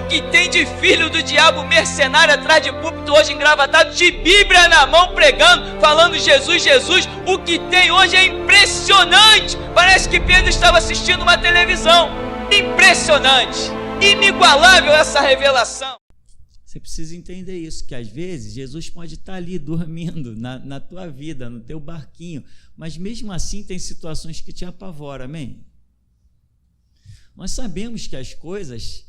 que tem de filho do diabo mercenário atrás de púlpito hoje engravatado, de Bíblia na mão pregando, falando Jesus, Jesus. O que tem hoje é impressionante. Parece que Pedro estava assistindo uma televisão. Impressionante, inigualável essa revelação. Você precisa entender isso, que às vezes Jesus pode estar ali dormindo na tua vida, no teu barquinho, mas mesmo assim tem situações que te apavoram, amém? Nós sabemos que as coisas,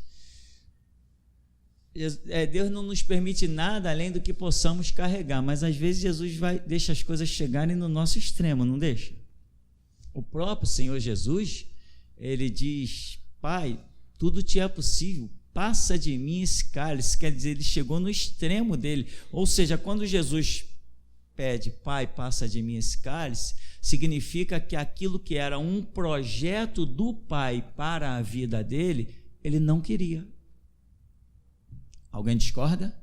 Deus não nos permite nada além do que possamos carregar, mas às vezes Jesus deixa as coisas chegarem no nosso extremo, não deixa? O próprio Senhor Jesus, ele diz: Pai, tudo te é possível, passa de mim esse cálice. Quer dizer, ele chegou no extremo dele, ou seja, quando Jesus pede: Pai, passa de mim esse cálice, significa que aquilo que era um projeto do Pai para a vida dele, ele não queria. Alguém discorda?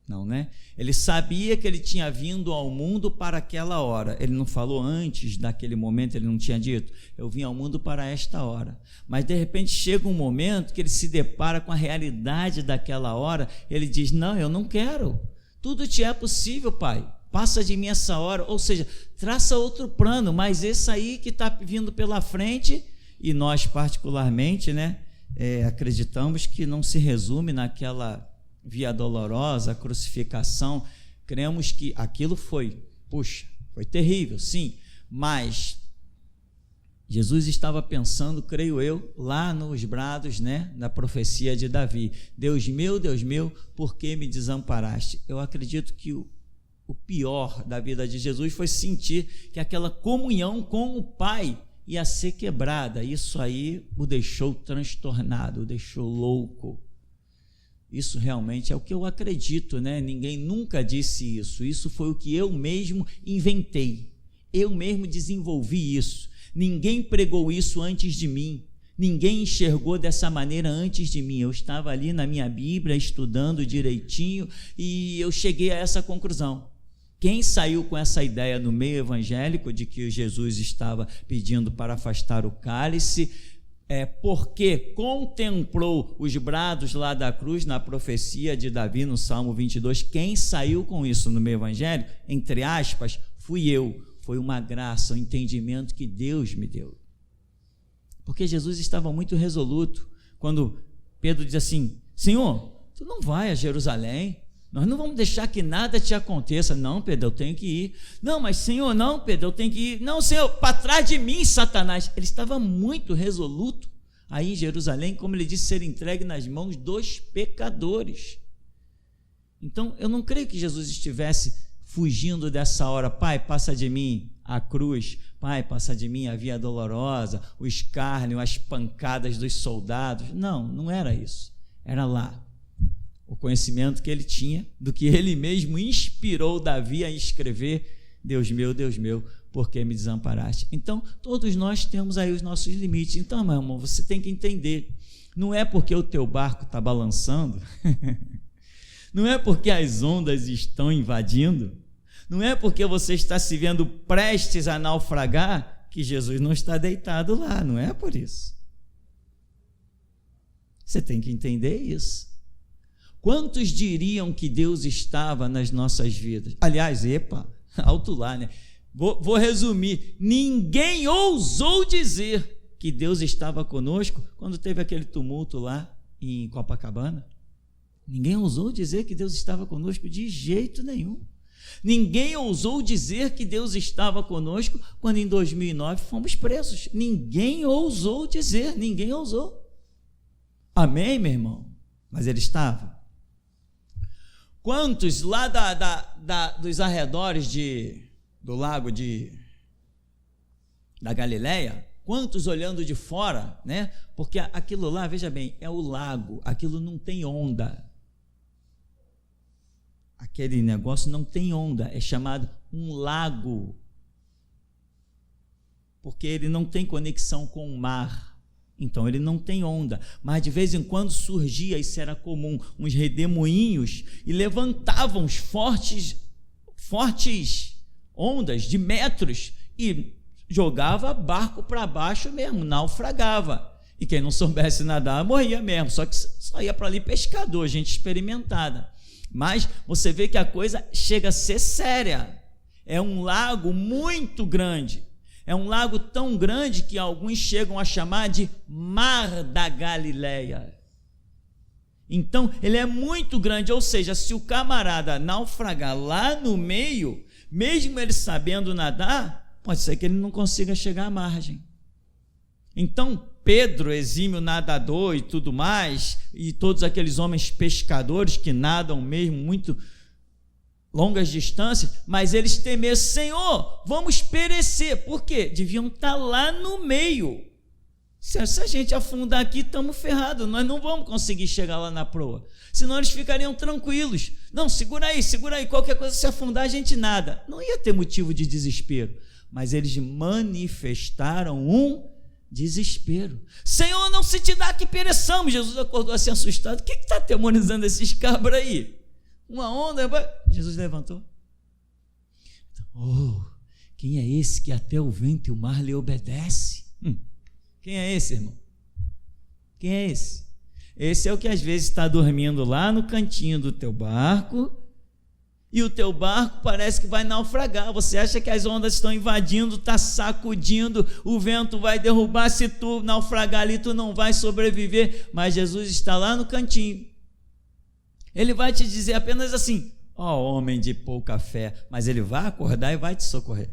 Não, né? Ele sabia que ele tinha vindo ao mundo para aquela hora. Ele não falou antes daquele momento, ele não tinha dito: eu vim ao mundo para esta hora. Mas de repente chega um momento que ele se depara com a realidade daquela hora. Ele diz: não, eu não quero. Tudo te é possível, Pai. Passa de mim essa hora. Ou seja, traça outro plano, mas esse aí que está vindo pela frente, e nós particularmente, né, acreditamos que não se resume naquela via dolorosa, a crucificação. Cremos que aquilo foi terrível, sim, mas Jesus estava pensando, creio eu, lá nos brados, né, da profecia de Davi: Deus meu, por que me desamparaste? Eu acredito que o pior da vida de Jesus foi sentir que aquela comunhão com o Pai ia ser quebrada. Isso aí o deixou transtornado, o deixou louco. Isso realmente é o que eu acredito, né? Ninguém nunca disse isso. Isso foi o que eu mesmo inventei. Eu mesmo desenvolvi isso. Ninguém pregou isso antes de mim. Ninguém enxergou dessa maneira antes de mim. Eu estava ali na minha Bíblia estudando direitinho e eu cheguei a essa conclusão. Quem saiu com essa ideia no meio evangélico de que Jesus estava pedindo para afastar o cálice, porque contemplou os brados lá da cruz na profecia de Davi no Salmo 22, quem saiu com isso no meio evangélico, entre aspas, fui eu. Foi uma graça, um entendimento que Deus me deu. Porque Jesus estava muito resoluto quando Pedro diz assim: Senhor, tu não vai a Jerusalém, nós não vamos deixar que nada te aconteça. Não, Pedro, eu tenho que ir. Não, mas Senhor, não, Pedro, eu tenho que ir. Não, Senhor, para trás de mim, Satanás. Ele estava muito resoluto aí em Jerusalém, como ele disse, ser entregue nas mãos dos pecadores. Então, eu não creio que Jesus estivesse fugindo dessa hora: Pai, passa de mim a cruz, Pai, passa de mim a via dolorosa, o escárnio, as pancadas dos soldados. Não, não era isso. Era lá o conhecimento que ele tinha do que ele mesmo inspirou Davi a escrever: Deus meu, por que me desamparaste? Então, todos nós temos aí os nossos limites. Então, meu irmão, você tem que entender, não é porque o teu barco está balançando, não é porque as ondas estão invadindo, não é porque você está se vendo prestes a naufragar que Jesus não está deitado lá, não é por isso. Você tem que entender isso. Quantos diriam que Deus estava nas nossas vidas? Aliás, alto lá, né? Vou resumir: ninguém ousou dizer que Deus estava conosco quando teve aquele tumulto lá em Copacabana. Ninguém ousou dizer que Deus estava conosco de jeito nenhum. Ninguém ousou dizer que Deus estava conosco quando em 2009 fomos presos. Ninguém ousou dizer, ninguém ousou. Amém, meu irmão? Mas ele estava. Quantos lá dos arredores do lago da Galileia, quantos olhando de fora, né? Porque aquilo lá, veja bem, é o lago, aquilo não tem onda. Aquele negócio não tem onda, é chamado um lago, porque ele não tem conexão com o mar. Então ele não tem onda, mas de vez em quando surgia, isso era comum, uns redemoinhos e levantavam fortes ondas de metros e jogava barco para baixo mesmo, naufragava. E quem não soubesse nadar morria mesmo, só que só ia para ali pescador, gente experimentada. Mas você vê que a coisa chega a ser séria. É um lago muito grande. É um lago tão grande que alguns chegam a chamar de Mar da Galileia. Então, ele é muito grande, ou seja, se o camarada naufragar lá no meio, mesmo ele sabendo nadar, pode ser que ele não consiga chegar à margem. Então, Pedro, exímio nadador e tudo mais, e todos aqueles homens pescadores que nadam mesmo muito longas distâncias, mas eles temeram: Senhor, vamos perecer. Por quê? Deviam estar lá no meio. Se a gente afundar aqui, estamos ferrados, nós não vamos conseguir chegar lá na proa, senão eles ficariam tranquilos. Não, segura aí, qualquer coisa, se afundar a gente nada. Não ia ter motivo de desespero, mas eles manifestaram um desespero. Senhor, não se te dá que pereçamos. Jesus acordou assim assustado: o que está atemorizando esses cabras aí? Uma onda? Jesus levantou: quem é esse que até o vento e o mar lhe obedece? Quem é esse, irmão? Quem é esse? Esse é o que às vezes está dormindo lá no cantinho do teu barco, e o teu barco parece que vai naufragar. Você acha que as ondas estão invadindo, está sacudindo, o vento vai derrubar. Se tu naufragar ali, tu não vai sobreviver. Mas Jesus está lá no cantinho. Ele vai te dizer apenas assim: homem de pouca fé, mas ele vai acordar e vai te socorrer.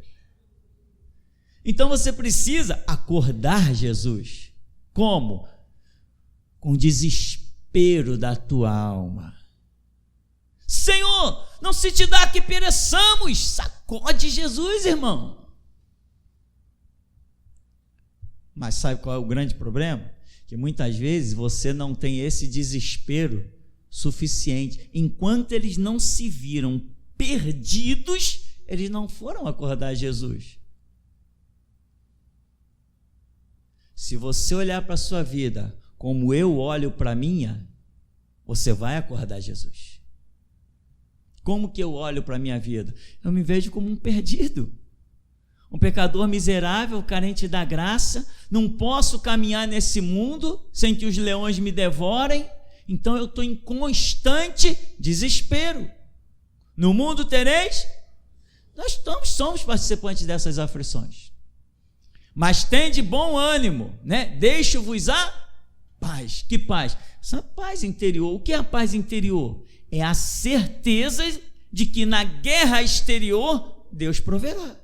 Então você precisa acordar Jesus. Como? Com desespero da tua alma. Senhor, não se te dá que pereçamos. Sacode Jesus, irmão. Mas sabe qual é o grande problema? Que muitas vezes você não tem esse desespero suficiente. Enquanto eles não se viram perdidos, eles não foram acordar Jesus. Se você olhar para a sua vida como eu olho para a minha, você vai acordar Jesus. Como que eu olho para a minha vida? Eu me vejo como um perdido, um pecador miserável, carente da graça. Não posso caminhar nesse mundo sem que os leões me devorem. Então eu estou em constante desespero. No mundo tereis? Nós somos participantes dessas aflições. Mas tende bom ânimo, né? Deixo-vos a paz. Que paz? Essa paz interior. O que é a paz interior? É a certeza de que na guerra exterior Deus proverá.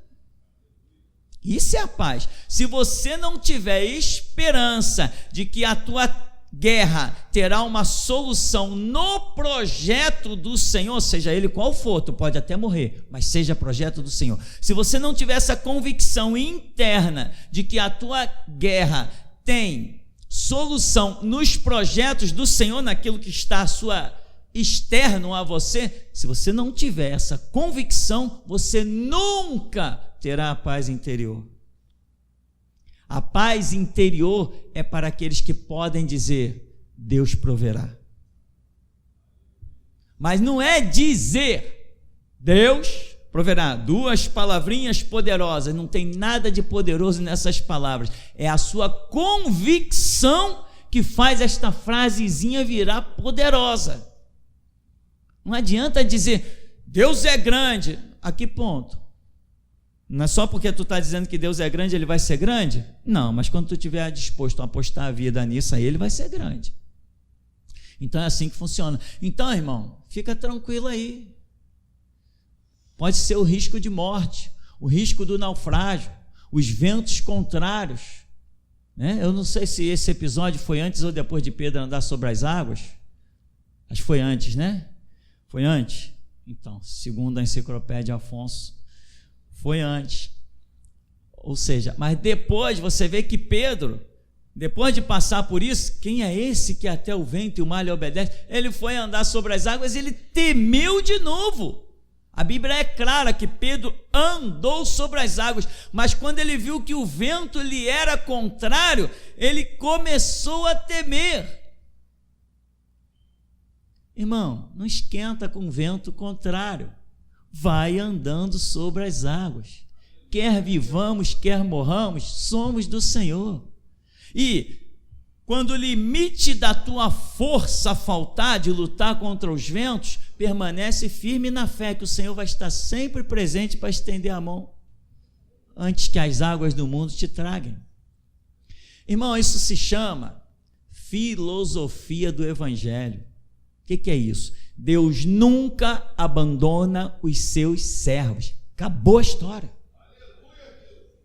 Isso é a paz. Se você não tiver esperança de que a tua guerra terá uma solução no projeto do Senhor, seja ele qual for, tu pode até morrer, mas seja projeto do Senhor. Se você não tiver essa convicção interna de que a tua guerra tem solução nos projetos do Senhor, naquilo que está externo a você, se você não tiver essa convicção, você nunca terá a paz interior. A paz interior é para aqueles que podem dizer: Deus proverá. Mas não é dizer Deus proverá. Duas palavrinhas poderosas, não tem nada de poderoso nessas palavras. É a sua convicção que faz esta frasezinha virar poderosa. Não adianta dizer Deus é grande. A que ponto? Não é só porque tu está dizendo que Deus é grande, ele vai ser grande? Não, mas quando tu estiver disposto a apostar a vida nisso, aí ele vai ser grande. Então é assim que funciona. Então, irmão, fica tranquilo aí. Pode ser o risco de morte, o risco do naufrágio, os ventos contrários, né? Eu não sei se esse episódio foi antes ou depois de Pedro andar sobre as águas. Acho que foi antes, né? Foi antes. Então, segundo a enciclopédia Afonso, foi antes. Ou seja, mas depois você vê que Pedro, depois de passar por isso, quem é esse que até o vento e o mar lhe obedece? Ele foi andar sobre as águas, ele temeu de novo. A Bíblia é clara que Pedro andou sobre as águas, mas quando ele viu que o vento lhe era contrário, ele começou a temer. Irmão, não esquenta com vento contrário. Vai andando sobre as águas. Quer vivamos, quer morramos, somos do Senhor. E Quando o limite da tua força faltar de lutar contra os ventos, permanece firme na fé que o Senhor vai estar sempre presente para estender a mão antes que as águas do mundo te traguem. Irmão, isso se chama filosofia do Evangelho. O que é isso? Deus nunca abandona os seus servos. Acabou a história.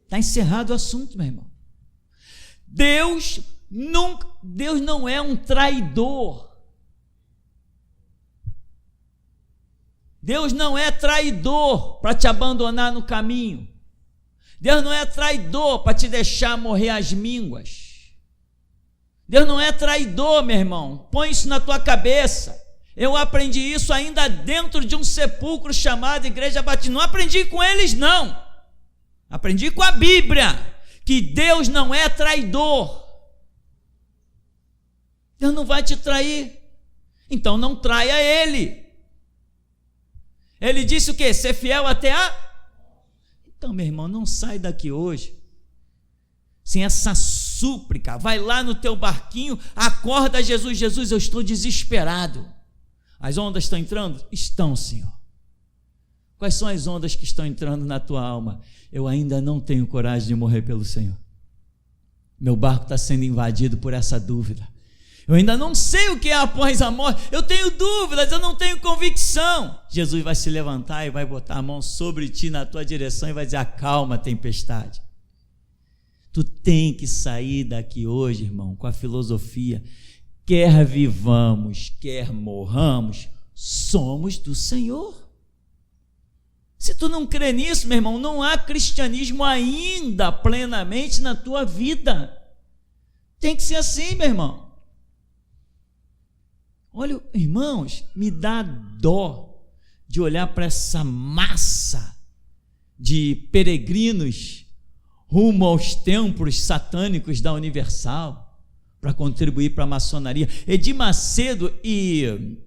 Está encerrado o assunto, meu irmão. Deus não é um traidor. Deus não é traidor para te abandonar no caminho. Deus não é traidor para te deixar morrer às mínguas. Deus não é traidor, meu irmão. Põe isso na tua cabeça. Eu aprendi isso ainda dentro de um sepulcro chamado Igreja Batista. Não aprendi com eles, não. Aprendi com a Bíblia, que Deus não é traidor. Deus não vai te trair. Então não traia Ele. Ele disse o quê? Ser fiel até a... Então, meu irmão, não sai daqui hoje sem essa súplica. Vai lá no teu barquinho, acorda Jesus. Jesus, eu estou desesperado. As ondas estão entrando? Estão, Senhor. Quais são as ondas que estão entrando na tua alma? Eu ainda não tenho coragem de morrer pelo Senhor. Meu barco está sendo invadido por essa dúvida. Eu ainda não sei o que é após a morte. Eu tenho dúvidas, eu não tenho convicção. Jesus vai se levantar e vai botar a mão sobre ti, na tua direção, e vai dizer: acalma a tempestade. Tu tem que sair daqui hoje, irmão, com a filosofia: quer vivamos, quer morramos, somos do Senhor. Se tu não crê nisso, meu irmão, não há cristianismo ainda plenamente na tua vida. Tem que ser assim, meu irmão. Olha, irmãos, me dá dó de olhar para essa massa de peregrinos rumo aos templos satânicos da Universal para contribuir para a maçonaria. Edir Macedo e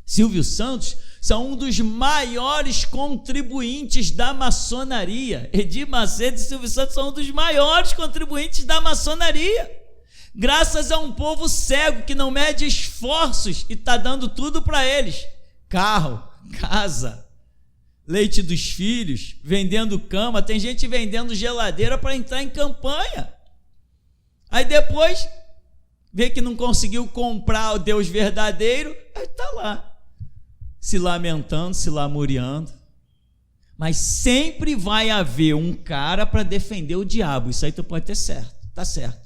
Silvio Santos são um dos maiores contribuintes da maçonaria. Edir Macedo e Silvio Santos são um dos maiores contribuintes da maçonaria. Graças a um povo cego que não mede esforços e está dando tudo para eles: carro, casa, leite dos filhos, vendendo cama. Tem gente vendendo geladeira para entrar em campanha. Aí depois vê que não conseguiu comprar o Deus verdadeiro, aí está lá, se lamentando, se lamuriando. Mas sempre vai haver um cara para defender o diabo. Isso aí tu pode ter certo, tá certo.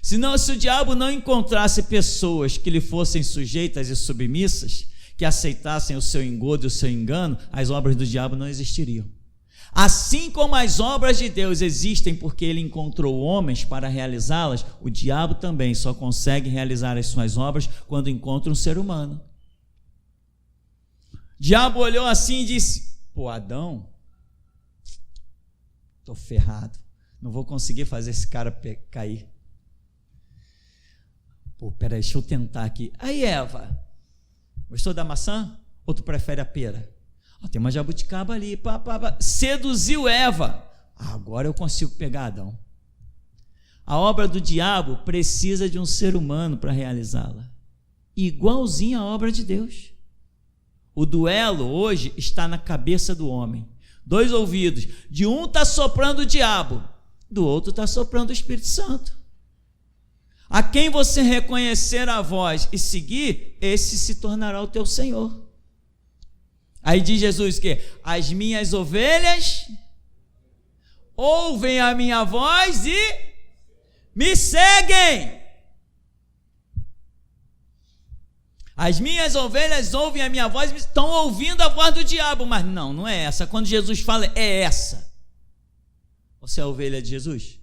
Senão, se o diabo não encontrasse pessoas que lhe fossem sujeitas e submissas, que aceitassem o seu engodo e o seu engano, as obras do diabo não existiriam. Assim como as obras de Deus existem porque ele encontrou homens para realizá-las, o diabo também só consegue realizar as suas obras quando encontra um ser humano. O diabo olhou assim e disse: pô, Adão, estou ferrado, não vou conseguir fazer esse cara cair. Pô, peraí, deixa eu tentar aqui. Aí, Eva, gostou da maçã? Ou tu prefere a pera? Tem uma jabuticaba ali, seduziu Eva. Agora eu consigo pegar Adão. A obra do diabo precisa de um ser humano para realizá-la, igualzinho à obra de Deus. O duelo hoje está na cabeça do homem. 2 ouvidos, de um está soprando o diabo, do outro está soprando o Espírito Santo. A quem você reconhecer a voz e seguir, esse se tornará o teu Senhor. Aí diz Jesus que as minhas ovelhas ouvem a minha voz e me seguem. As minhas ovelhas ouvem a minha voz, estão ouvindo a voz do diabo, mas não é essa. Quando Jesus fala, é essa. Você é a ovelha de Jesus?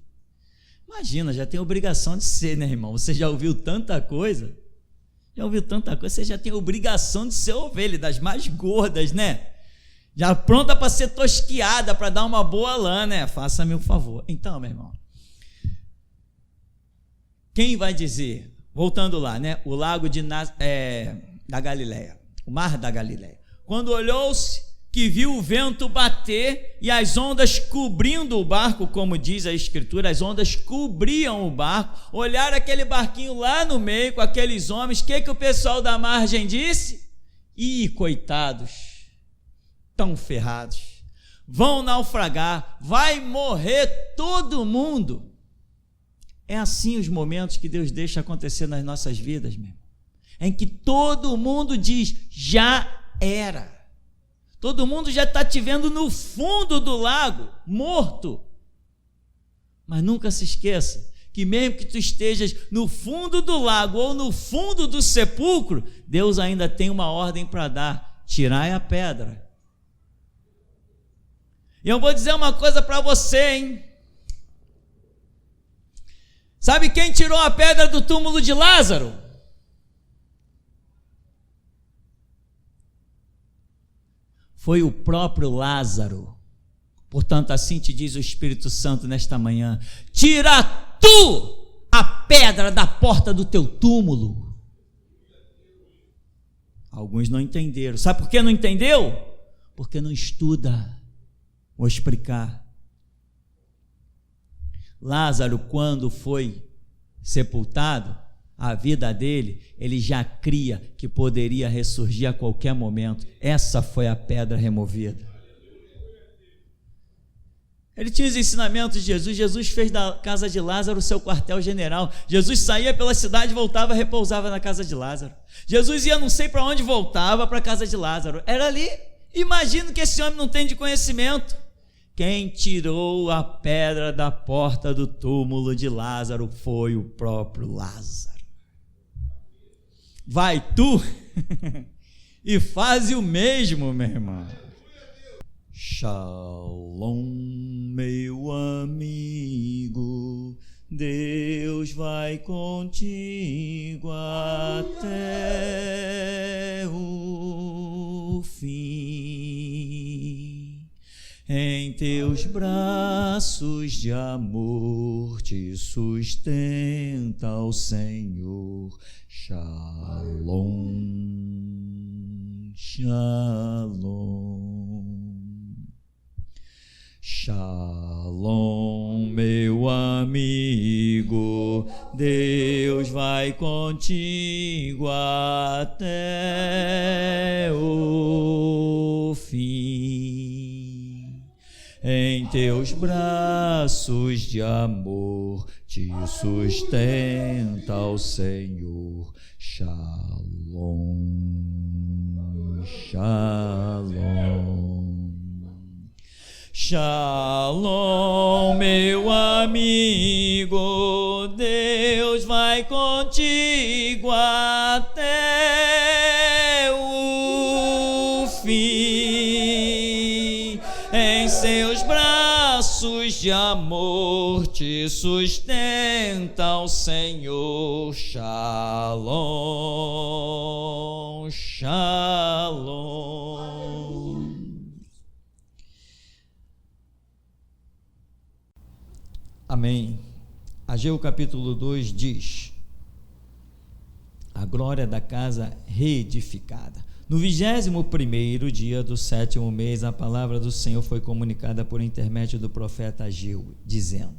Imagina, já tem obrigação de ser, né, irmão? Você já ouviu tanta coisa? Você já tem obrigação de ser ovelha, das mais gordas, né? Já pronta para ser tosquiada, para dar uma boa lã, né? Faça-me o favor. Então, meu irmão, quem vai dizer, voltando lá, né? O lago da Galileia, o mar da Galileia. Quando olhou-se, que viu o vento bater e as ondas cobrindo o barco, como diz a Escritura, as ondas cobriam o barco, olharam aquele barquinho lá no meio com aqueles homens, o que o pessoal da margem disse? Ih, coitados, tão ferrados, vão naufragar, vai morrer todo mundo. É assim os momentos que Deus deixa acontecer nas nossas vidas, meu irmão, em que todo mundo diz, já era. Todo mundo já está te vendo no fundo do lago, morto. Mas nunca se esqueça que mesmo que tu estejas no fundo do lago ou no fundo do sepulcro, Deus ainda tem uma ordem para dar: tirai a pedra. E eu vou dizer uma coisa para você, hein? Sabe quem tirou a pedra do túmulo de Lázaro? Foi o próprio Lázaro. Portanto, assim te diz o Espírito Santo nesta manhã: tira tu a pedra da porta do teu túmulo. Alguns não entenderam. Sabe por que não entendeu? Porque não estuda. Vou explicar. Lázaro, quando foi sepultado, a vida dele, ele já cria que poderia ressurgir a qualquer momento. Essa foi a pedra removida. Ele tinha os ensinamentos de Jesus. Jesus fez da casa de Lázaro o seu quartel-general. Jesus saía pela cidade, voltava, repousava na casa de Lázaro. Jesus ia não sei para onde, voltava para a casa de Lázaro. Era ali. Imagino que esse homem não tem de conhecimento. Quem tirou a pedra da porta do túmulo de Lázaro foi o próprio Lázaro. Vai tu e faze o mesmo, meu irmão. Shalom, meu amigo, Deus vai contigo até o fim. Em teus braços de amor te sustenta o Senhor. Shalom, shalom. Shalom, meu amigo, Deus vai contigo até o fim. Em teus braços de amor te sustenta o Senhor. Shalom, shalom. Shalom, meu amigo, Deus vai contigo até o fim. Em seus braços de amor te sustenta o Senhor. Shalom, shalom. Amém. Ageu capítulo 2 diz: a glória da casa reedificada. No 21º dia do 7º mês, a palavra do Senhor foi comunicada por intermédio do profeta Ageu, dizendo: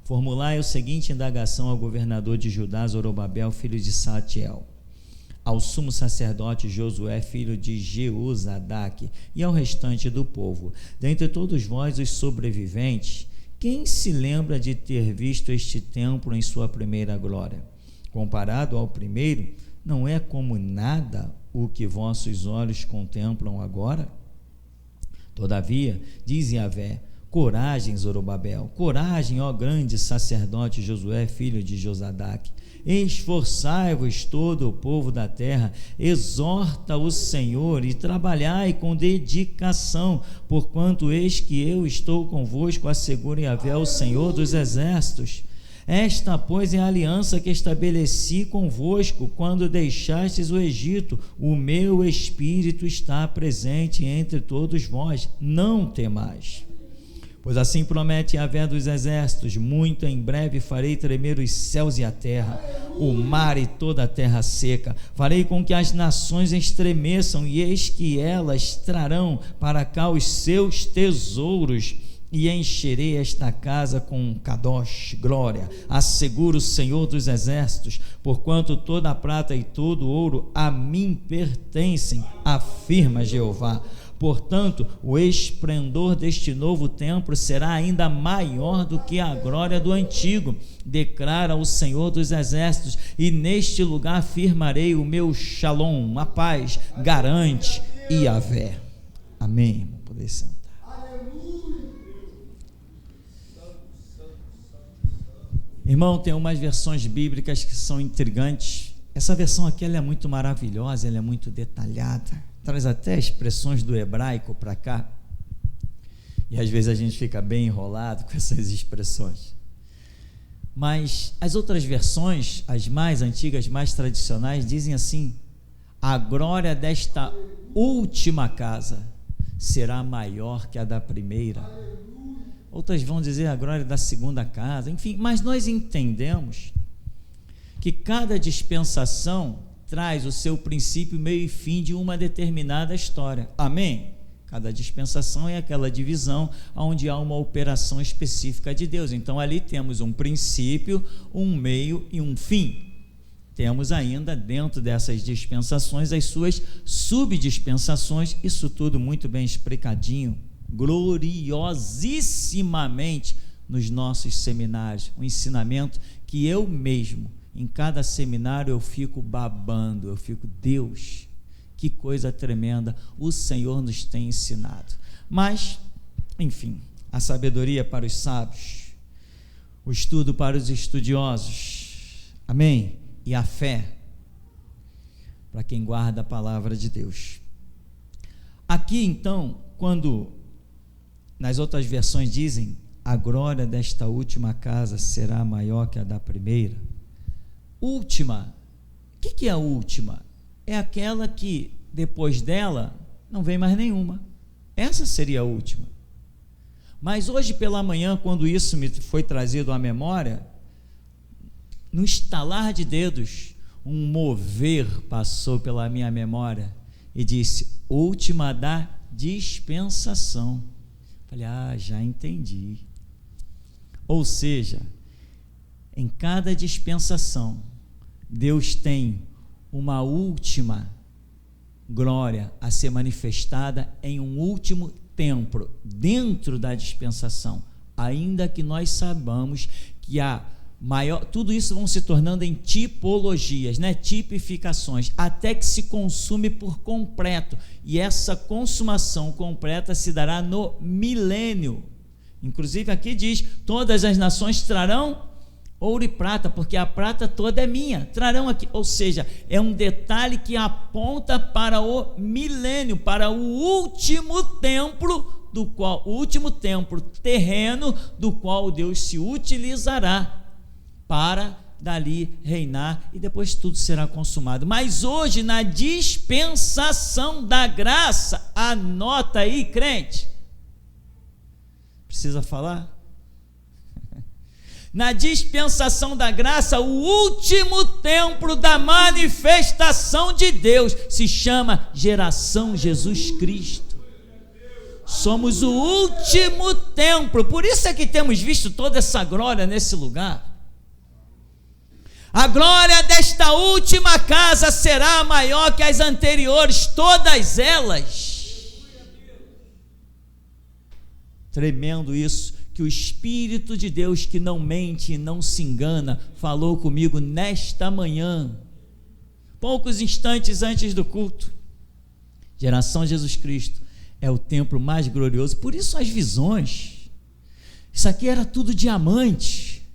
formulai o seguinte indagação ao governador de Judá, Zorobabel, filho de Saltiel, ao sumo sacerdote Josué, filho de Jeozadaque, e ao restante do povo: dentre todos vós, os sobreviventes, quem se lembra de ter visto este templo em sua primeira glória? Comparado ao primeiro, não é como nada o que vossos olhos contemplam agora? Todavia, diz Yahvé: coragem, Zorobabel, coragem, ó grande sacerdote Josué, filho de Josadaque. Esforçai-vos todo o povo da terra, exorta o Senhor e trabalhai com dedicação, porquanto eis que eu estou convosco, assegura Yahvé, o Senhor dos exércitos. Esta, pois, é a aliança que estabeleci convosco quando deixastes o Egito. O meu Espírito está presente entre todos vós, não temais. Pois assim promete Yahvé dos exércitos: muito em breve farei tremer os céus e a terra, o mar e toda a terra seca. Farei com que as nações estremeçam, e eis que elas trarão para cá os seus tesouros. E encherei esta casa com Kadosh, glória, assegura o Senhor dos exércitos, porquanto toda a prata e todo o ouro a mim pertencem, afirma Jeová. Portanto, o esplendor deste novo templo será ainda maior do que a glória do antigo, declara o Senhor dos exércitos, e neste lugar firmarei o meu shalom, a paz, garante Yahvé. Amém, irmão, poder sentar. Irmão, tem umas versões bíblicas que são intrigantes. Essa versão aqui ela é muito maravilhosa, ela é muito detalhada, traz até expressões do hebraico para cá, e às vezes a gente fica bem enrolado com essas expressões. Mas as outras versões, as mais antigas, mais tradicionais, dizem assim: a glória desta última casa será maior que a da primeira. Outras vão dizer a glória da segunda casa, enfim, mas nós entendemos que cada dispensação traz o seu princípio, meio e fim de uma determinada história. Amém? Cada dispensação é aquela divisão onde há uma operação específica de Deus. Então ali temos um princípio, um meio e um fim. Temos ainda dentro dessas dispensações as suas subdispensações, isso tudo muito bem explicadinho, gloriosissimamente nos nossos seminários, um ensinamento que eu mesmo, em cada seminário, eu fico babando, eu fico, Deus, que coisa tremenda o Senhor nos tem ensinado. Mas, enfim, a sabedoria para os sábios, o estudo para os estudiosos, amém? E a fé para quem guarda a palavra de Deus. Aqui então, quando nas outras versões dizem a glória desta última casa será maior que a da primeira. Última, o que é a última? É aquela que depois dela não vem mais nenhuma. Essa seria a última. Mas hoje pela manhã, quando isso me foi trazido à memória, no estalar de dedos, um mover passou pela minha memória e disse: última da dispensação. Falei, já entendi. Ou seja, em cada dispensação, Deus tem uma última glória a ser manifestada em um último templo, dentro da dispensação, ainda que nós saibamos que a maior, tudo isso vão se tornando em tipologias, né? Tipificações, até que se consume por completo, e essa consumação completa se dará no milênio. Inclusive aqui diz: todas as nações trarão ouro e prata, porque a prata toda é minha, trarão aqui, ou seja, é um detalhe que aponta para o milênio, para o último templo, do qual, o último templo terreno, do qual Deus se utilizará para dali reinar, e depois tudo será consumado. Mas hoje, na dispensação da graça, anota aí, crente, precisa falar? Na dispensação da graça, o último templo da manifestação de Deus se chama geração Jesus Cristo. Somos o último templo, por isso é que temos visto toda essa glória nesse lugar. A glória desta última casa será maior que as anteriores, todas elas. Tremendo isso, que o Espírito de Deus, que não mente e não se engana, falou comigo nesta manhã, poucos instantes antes do culto. Geração Jesus Cristo é o templo mais glorioso, por isso as visões. Isso aqui era tudo diamante,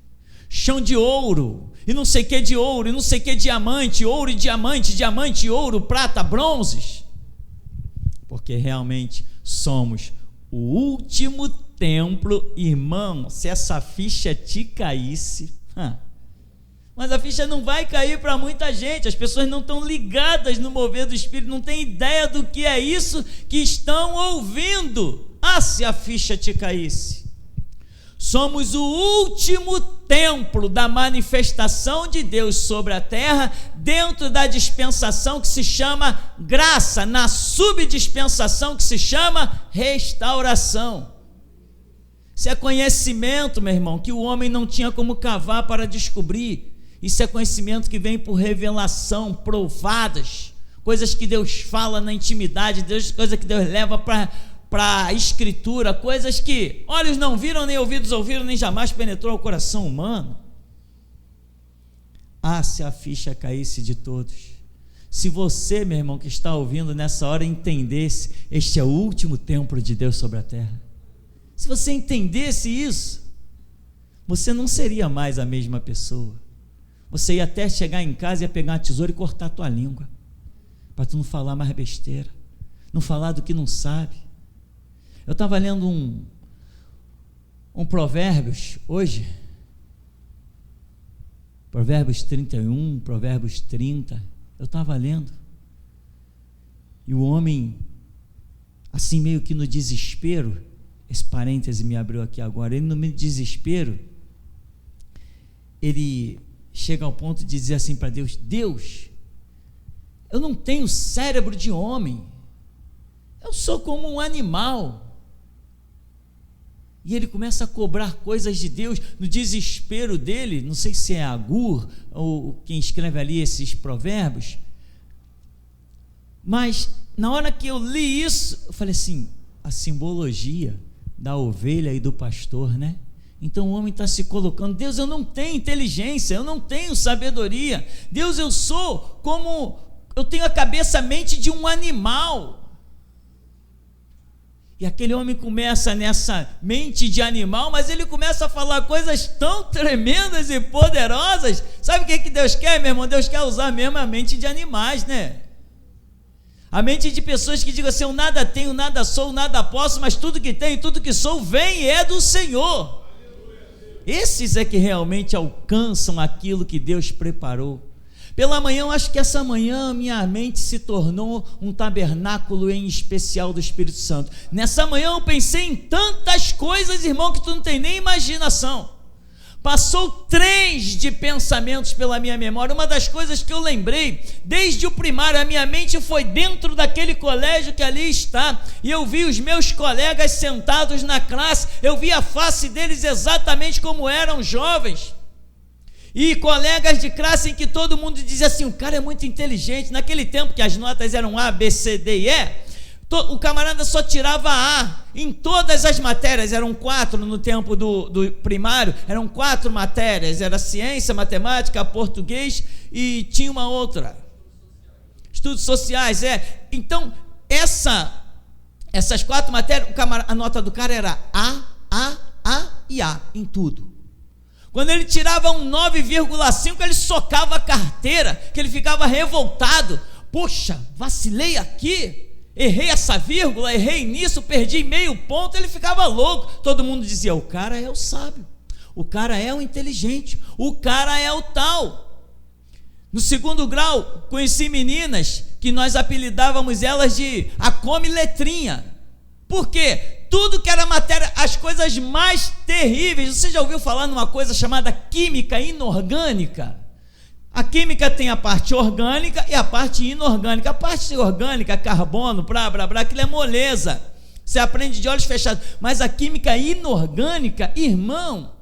chão de ouro, e não sei o que de ouro, e não sei o que diamante, ouro e diamante, diamante e ouro, prata, bronzes, porque realmente somos o último templo. Irmão, se essa ficha te caísse, mas a ficha não vai cair para muita gente, as pessoas não estão ligadas no mover do Espírito, não têm ideia do que é isso que estão ouvindo. Se a ficha te caísse, Somos o último templo da manifestação de Deus sobre a terra, dentro da dispensação que se chama graça, na subdispensação que se chama restauração. Isso é conhecimento, meu irmão, que o homem não tinha como cavar para descobrir. Isso é conhecimento que vem por revelação, provadas, coisas que Deus fala na intimidade, coisas que Deus leva para a escritura, coisas que olhos não viram, nem ouvidos ouviram, nem jamais penetrou o coração humano. Ah, se a ficha caísse de todos, se você, meu irmão, que está ouvindo nessa hora, entendesse, este é o último templo de Deus sobre a terra, se você entendesse isso, você não seria mais a mesma pessoa. Você ia até chegar em casa e ia pegar uma tesoura e cortar a tua língua, para tu não falar mais besteira, não falar do que não sabe. Eu estava lendo um Provérbios hoje, Provérbios 31, Provérbios 30, eu estava lendo, e o homem, assim meio que no desespero, esse parêntese me abriu aqui agora, ele no meio de desespero, ele chega ao ponto de dizer assim para Deus: Deus, eu não tenho cérebro de homem, eu sou como um animal. E ele começa a cobrar coisas de Deus no desespero dele. Não sei se é Agur ou quem escreve ali esses provérbios, mas na hora que eu li isso, eu falei assim: a simbologia da ovelha e do pastor, né? Então o homem está se colocando: Deus, eu não tenho inteligência, eu não tenho sabedoria, Deus, eu sou como, eu tenho a cabeça, a mente de um animal. E aquele homem começa nessa mente de animal, mas ele começa a falar coisas tão tremendas e poderosas. Sabe o que Deus quer, meu irmão? Deus quer usar mesmo a mente de animais, né? A mente de pessoas que digam assim: eu nada tenho, nada sou, nada posso, mas tudo que tenho, tudo que sou, vem e é do Senhor. Esses é que realmente alcançam aquilo que Deus preparou. Pela manhã, eu acho que essa manhã minha mente se tornou um tabernáculo em especial do Espírito Santo. Nessa manhã eu pensei em tantas coisas, irmão, que tu não tem nem imaginação. Passou trens de pensamentos pela minha memória. Uma das coisas que eu lembrei, desde o primário, a minha mente foi dentro daquele colégio que ali está, e eu vi os meus colegas sentados na classe, eu vi a face deles exatamente como eram jovens, e colegas de classe em que todo mundo dizia assim: o cara é muito inteligente. Naquele tempo que as notas eram A, B, C, D e E, o camarada só tirava A em todas as matérias. Eram 4 no tempo do primário, eram 4 matérias, era ciência, matemática, português e tinha uma outra, estudos sociais. Então essas 4 matérias, a nota do cara era A e A em tudo. Quando ele tirava um 9,5, ele socava a carteira, que ele ficava revoltado. Poxa, vacilei aqui, errei essa vírgula, errei nisso, perdi meio ponto. Ele ficava louco. Todo mundo dizia: o cara é o sábio, o cara é o inteligente, o cara é o tal. No segundo grau, conheci meninas que nós apelidávamos elas de a come letrinha. Por quê? Tudo que era matéria, as coisas mais terríveis. Você já ouviu falar numa coisa chamada química inorgânica? A química tem a parte orgânica e a parte inorgânica. A parte orgânica, carbono, aquilo é moleza, você aprende de olhos fechados. Mas a química inorgânica, irmão,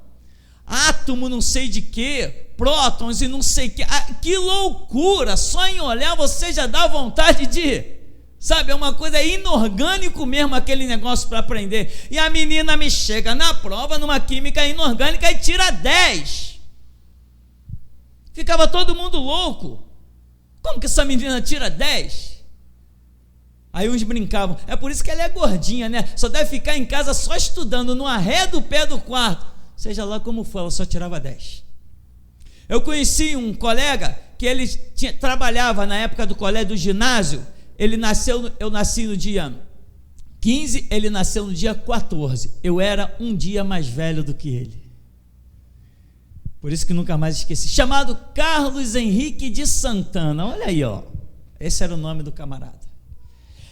átomo não sei de quê, prótons e não sei que, que loucura! Só em olhar você já dá vontade de... Sabe, é uma coisa inorgânico mesmo aquele negócio para aprender. E a menina me chega na prova numa química inorgânica e tira 10. Ficava todo mundo louco. Como que essa menina tira 10? Aí uns brincavam: é por isso que ela é gordinha, né? Só deve ficar em casa só estudando no arré do pé do quarto. Seja lá como for, ela só tirava 10. Eu conheci um colega que ele trabalhava na época do colégio, do ginásio. Eu nasci no dia 15, ele nasceu no dia 14. Eu era um dia mais velho do que ele. Por isso que nunca mais esqueci. Chamado Carlos Henrique de Santana. Olha aí, ó. Esse era o nome do camarada.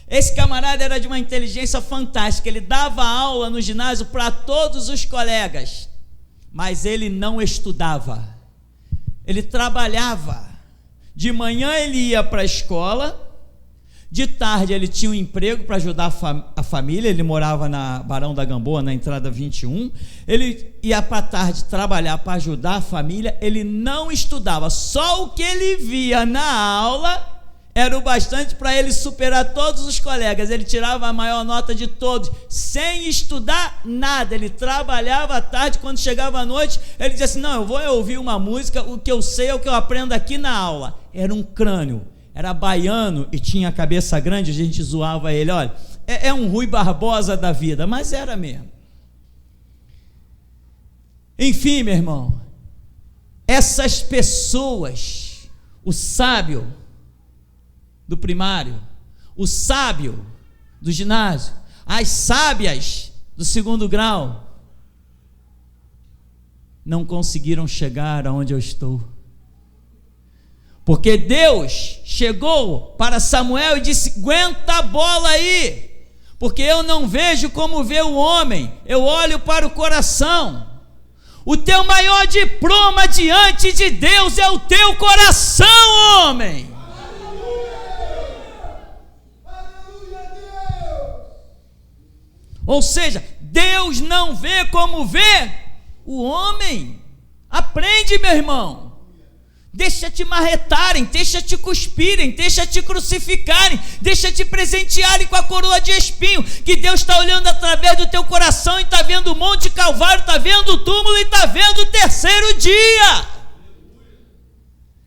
Esse camarada era de uma inteligência fantástica, ele dava aula no ginásio para todos os colegas, mas ele não estudava, ele trabalhava. De manhã ele ia para a escola, de tarde ele tinha um emprego para ajudar a família, ele morava na Barão da Gamboa, na entrada 21, ele ia para a tarde trabalhar para ajudar a família, ele não estudava, só o que ele via na aula era o bastante para ele superar todos os colegas, ele tirava a maior nota de todos, sem estudar nada, ele trabalhava à tarde, quando chegava à noite, ele dizia assim, não, eu vou ouvir uma música, o que eu sei é o que eu aprendo aqui na aula. Era um crânio, era baiano e tinha a cabeça grande, a gente zoava ele, olha, é um Rui Barbosa da vida, mas era mesmo. Enfim, meu irmão, essas pessoas, o sábio do primário, o sábio do ginásio, as sábias do segundo grau, não conseguiram chegar aonde eu estou, porque Deus chegou para Samuel e disse, aguenta a bola aí, porque eu não vejo como vê o homem, eu olho para o coração. O teu maior diploma diante de Deus é o teu coração, homem. Ou seja, Deus não vê como vê o homem. Aprende, meu irmão. Deixa te marretarem, deixa te cuspirem, deixa te crucificarem, deixa te presentearem com a coroa de espinho, que Deus está olhando através do teu coração e está vendo o Monte Calvário, está vendo o túmulo e está vendo o terceiro dia.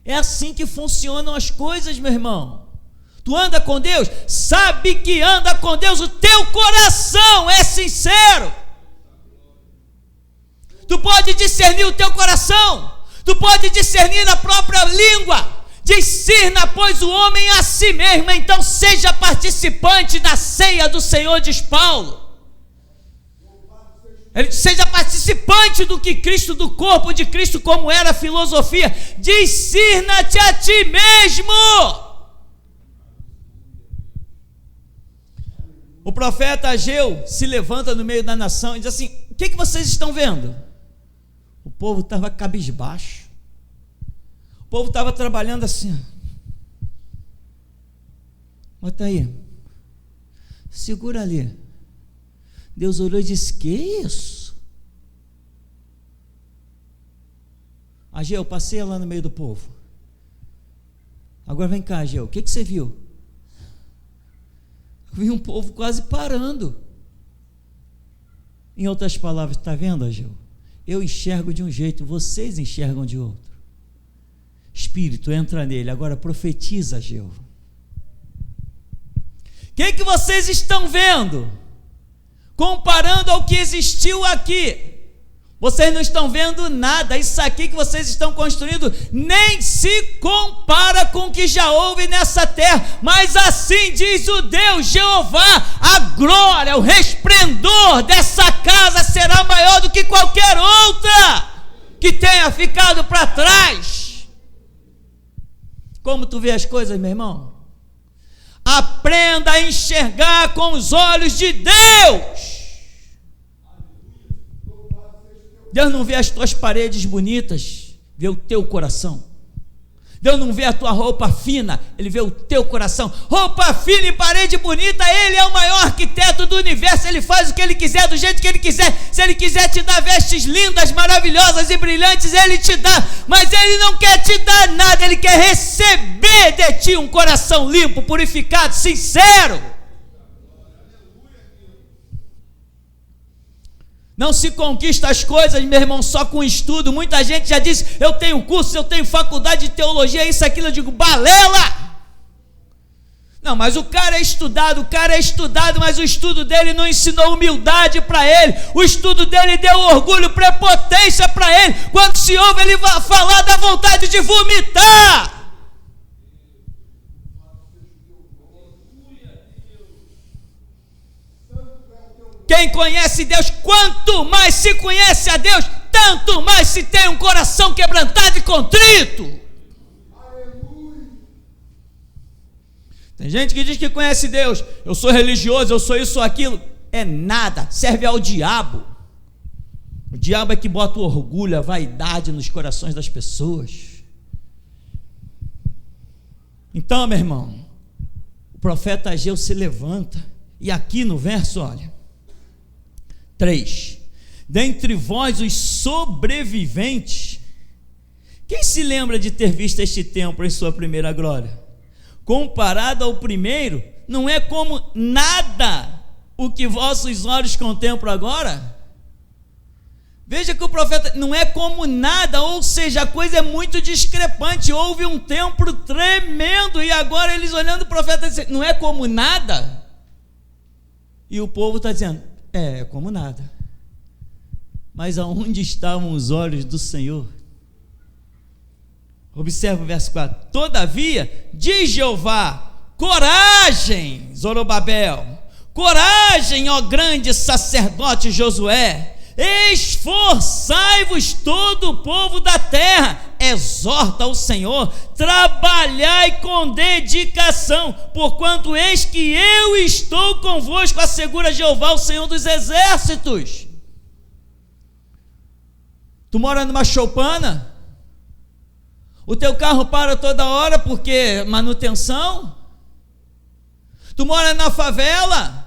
É assim que funcionam as coisas, meu irmão. Tu anda com Deus, sabe que anda com Deus, o teu coração é sincero. Tu pode discernir o teu coração, tu pode discernir na própria língua. Discirna, pois, o homem a si mesmo, então seja participante da ceia do Senhor, diz Paulo. Ele seja participante do que Cristo, do corpo de Cristo, como era a filosofia. Discirna-te a ti mesmo. O profeta Ageu se levanta no meio da nação e diz assim, o que vocês estão vendo? O povo estava cabisbaixo, o povo estava trabalhando assim, bota aí, segura ali. Deus olhou e disse, que isso? Ageu, passeia lá no meio do povo, agora vem cá, Ageu, o que você viu? Vi um povo quase parando. Em outras palavras, está vendo, Ageu? Eu enxergo de um jeito, vocês enxergam de outro. Espírito, entra nele, agora profetiza, Ageu. O que vocês estão vendo? Comparando ao que existiu aqui. Vocês não estão vendo nada, isso aqui que vocês estão construindo nem se compara com o que já houve nessa terra, mas assim diz o Deus Jeová, a glória, o resplendor dessa casa será maior do que qualquer outra que tenha ficado para trás. Como tu vê as coisas, meu irmão? Aprenda a enxergar com os olhos de Deus. Deus não vê as tuas paredes bonitas, vê o teu coração. Deus não vê a tua roupa fina, Ele vê o teu coração. Roupa fina e parede bonita, Ele é o maior arquiteto do universo. Ele faz o que Ele quiser, do jeito que Ele quiser. Se Ele quiser te dar vestes lindas, maravilhosas e brilhantes, Ele te dá. Mas Ele não quer te dar nada, Ele quer receber de ti um coração limpo, purificado, sincero. Não se conquista as coisas, meu irmão, só com estudo. Muita gente já disse, eu tenho curso, eu tenho faculdade de teologia, isso, aquilo. Eu digo, balela! Não, mas o cara é estudado, mas o estudo dele não ensinou humildade para ele. O estudo dele deu orgulho, prepotência para ele. Quando se ouve ele falar, dá vontade de vomitar. Quem conhece Deus, quanto mais se conhece a Deus, tanto mais se tem um coração quebrantado e contrito. Tem gente que diz que conhece Deus, eu sou religioso, eu sou isso ou aquilo. É nada, serve ao diabo. O diabo é que bota o orgulho, a vaidade nos corações das pessoas. Então, meu irmão, o profeta Ageu se levanta, e aqui no verso, olha, 3, dentre vós os sobreviventes, quem se lembra de ter visto este templo em sua primeira glória? Comparado ao primeiro, não é como nada o que vossos olhos contemplam agora? Veja que o profeta não é como nada, ou seja, a coisa é muito discrepante. Houve um templo tremendo e agora eles olhando o profeta dizendo, não é como nada? E o povo está dizendo, é como nada. Mas aonde estavam os olhos do Senhor? Observa o verso 4. Todavia, diz Jeová, coragem, Zorobabel, coragem, ó grande sacerdote Josué, esforçai-vos todo o povo da terra, exorta o Senhor, trabalhai com dedicação, porquanto eis que eu estou convosco, assegura Jeová, o Senhor dos exércitos. Tu mora numa choupana? O teu carro para toda hora porque manutenção? Tu mora na favela?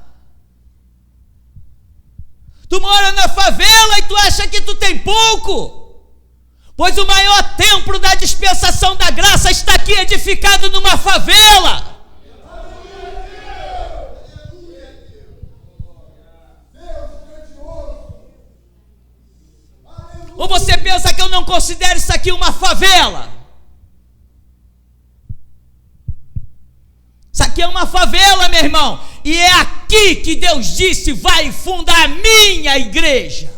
Tu mora na favela e tu acha que tu tem pouco? Pois o maior templo da dispensação da graça está aqui edificado numa favela. Ou você pensa que eu não considero isso aqui uma favela? Isso aqui é uma favela, meu irmão, e é aqui que Deus disse, vai fundar a minha igreja.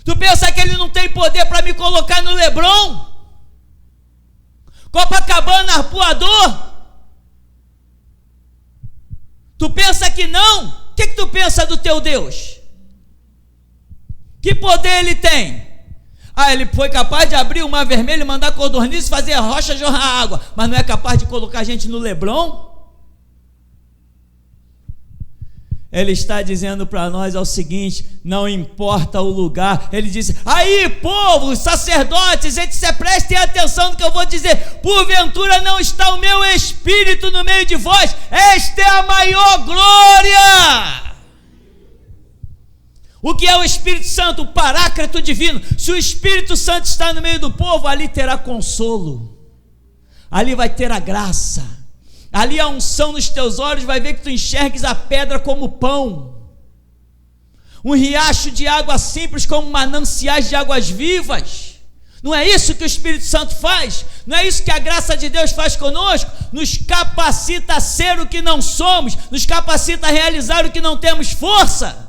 Tu pensa que ele não tem poder para me colocar no Leblon? Copacabana, Arpoador? Tu pensa que não? O que tu pensa do teu Deus? Que poder ele tem? Ele foi capaz de abrir o mar vermelho, mandar codorniz, fazer a rocha jorrar água, mas não é capaz de colocar a gente no Leblon? Ele está dizendo para nós o seguinte, não importa o lugar, ele disse, aí povo, sacerdotes, etc, prestem atenção no que eu vou dizer, porventura não está o meu Espírito no meio de vós, esta é a maior glória. O que é o Espírito Santo? O Paráclito divino. Se o Espírito Santo está no meio do povo, ali terá consolo, ali vai ter a graça, ali a unção nos teus olhos vai ver que tu enxergues a pedra como pão, um riacho de água simples como mananciais de águas vivas. Não é isso que o Espírito Santo faz? Não é isso que a graça de Deus faz conosco? Nos capacita a ser o que não somos, nos capacita a realizar o que não temos força.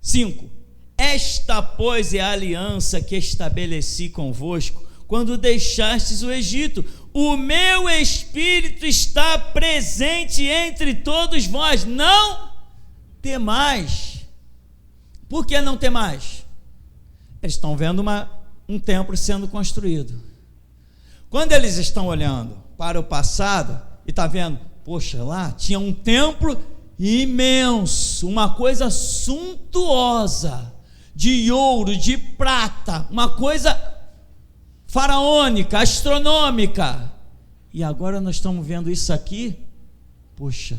5. Esta, pois, é a aliança que estabeleci convosco, quando deixastes o Egito. O meu Espírito está presente entre todos vós. Não temais. Por que não temais? Eles estão vendo um templo sendo construído. Quando eles estão olhando para o passado e está vendo, poxa, lá tinha um templo imenso, uma coisa suntuosa, de ouro, de prata, uma coisa faraônica, astronômica, e agora nós estamos vendo isso aqui. Poxa,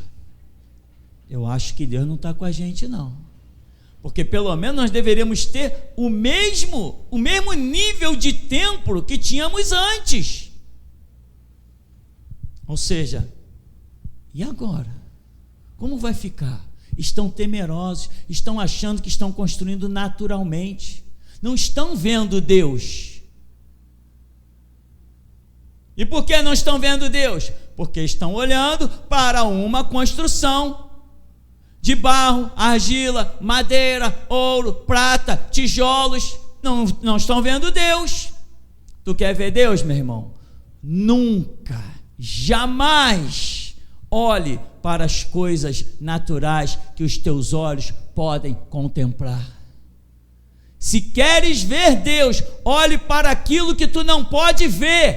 eu acho que Deus não está com a gente não, porque pelo menos nós deveríamos ter o mesmo nível de templo que tínhamos antes. Ou seja, e agora? Como vai ficar? Estão temerosos, estão achando que estão construindo naturalmente, não estão vendo Deus. E por que não estão vendo Deus? Porque estão olhando para uma construção de barro, argila, madeira, ouro, prata, tijolos. Não estão vendo Deus. Tu quer ver Deus, meu irmão? Nunca, jamais olhe para as coisas naturais que os teus olhos podem contemplar. Se queres ver Deus, olhe para aquilo que tu não pode ver.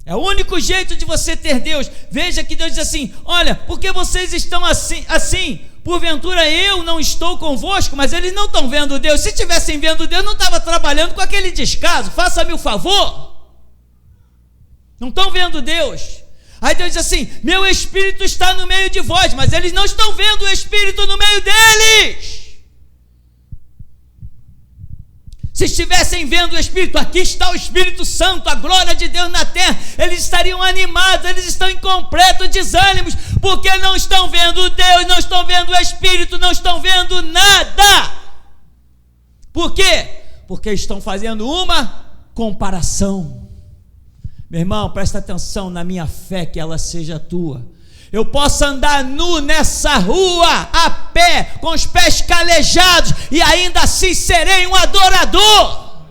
É o único jeito de você ter Deus. Veja que Deus diz assim: olha, porque vocês estão assim, porventura eu não estou convosco. Mas eles não estão vendo Deus. Se estivessem vendo Deus, não estava trabalhando com aquele descaso. Faça-me o favor. Não estão vendo Deus. Aí Deus diz assim: meu Espírito está no meio de vós. Mas eles não estão vendo o Espírito no meio deles. Se estivessem vendo o Espírito, aqui está o Espírito Santo, a glória de Deus na terra, eles estariam animados. Eles estão em completo desânimo, porque não estão vendo Deus, não estão vendo o Espírito, não estão vendo nada. Por quê? Porque estão fazendo uma comparação. Meu irmão, presta atenção na minha fé, que ela seja tua. Eu posso andar nu nessa rua, a pé, com os pés calejados, e ainda assim serei um adorador.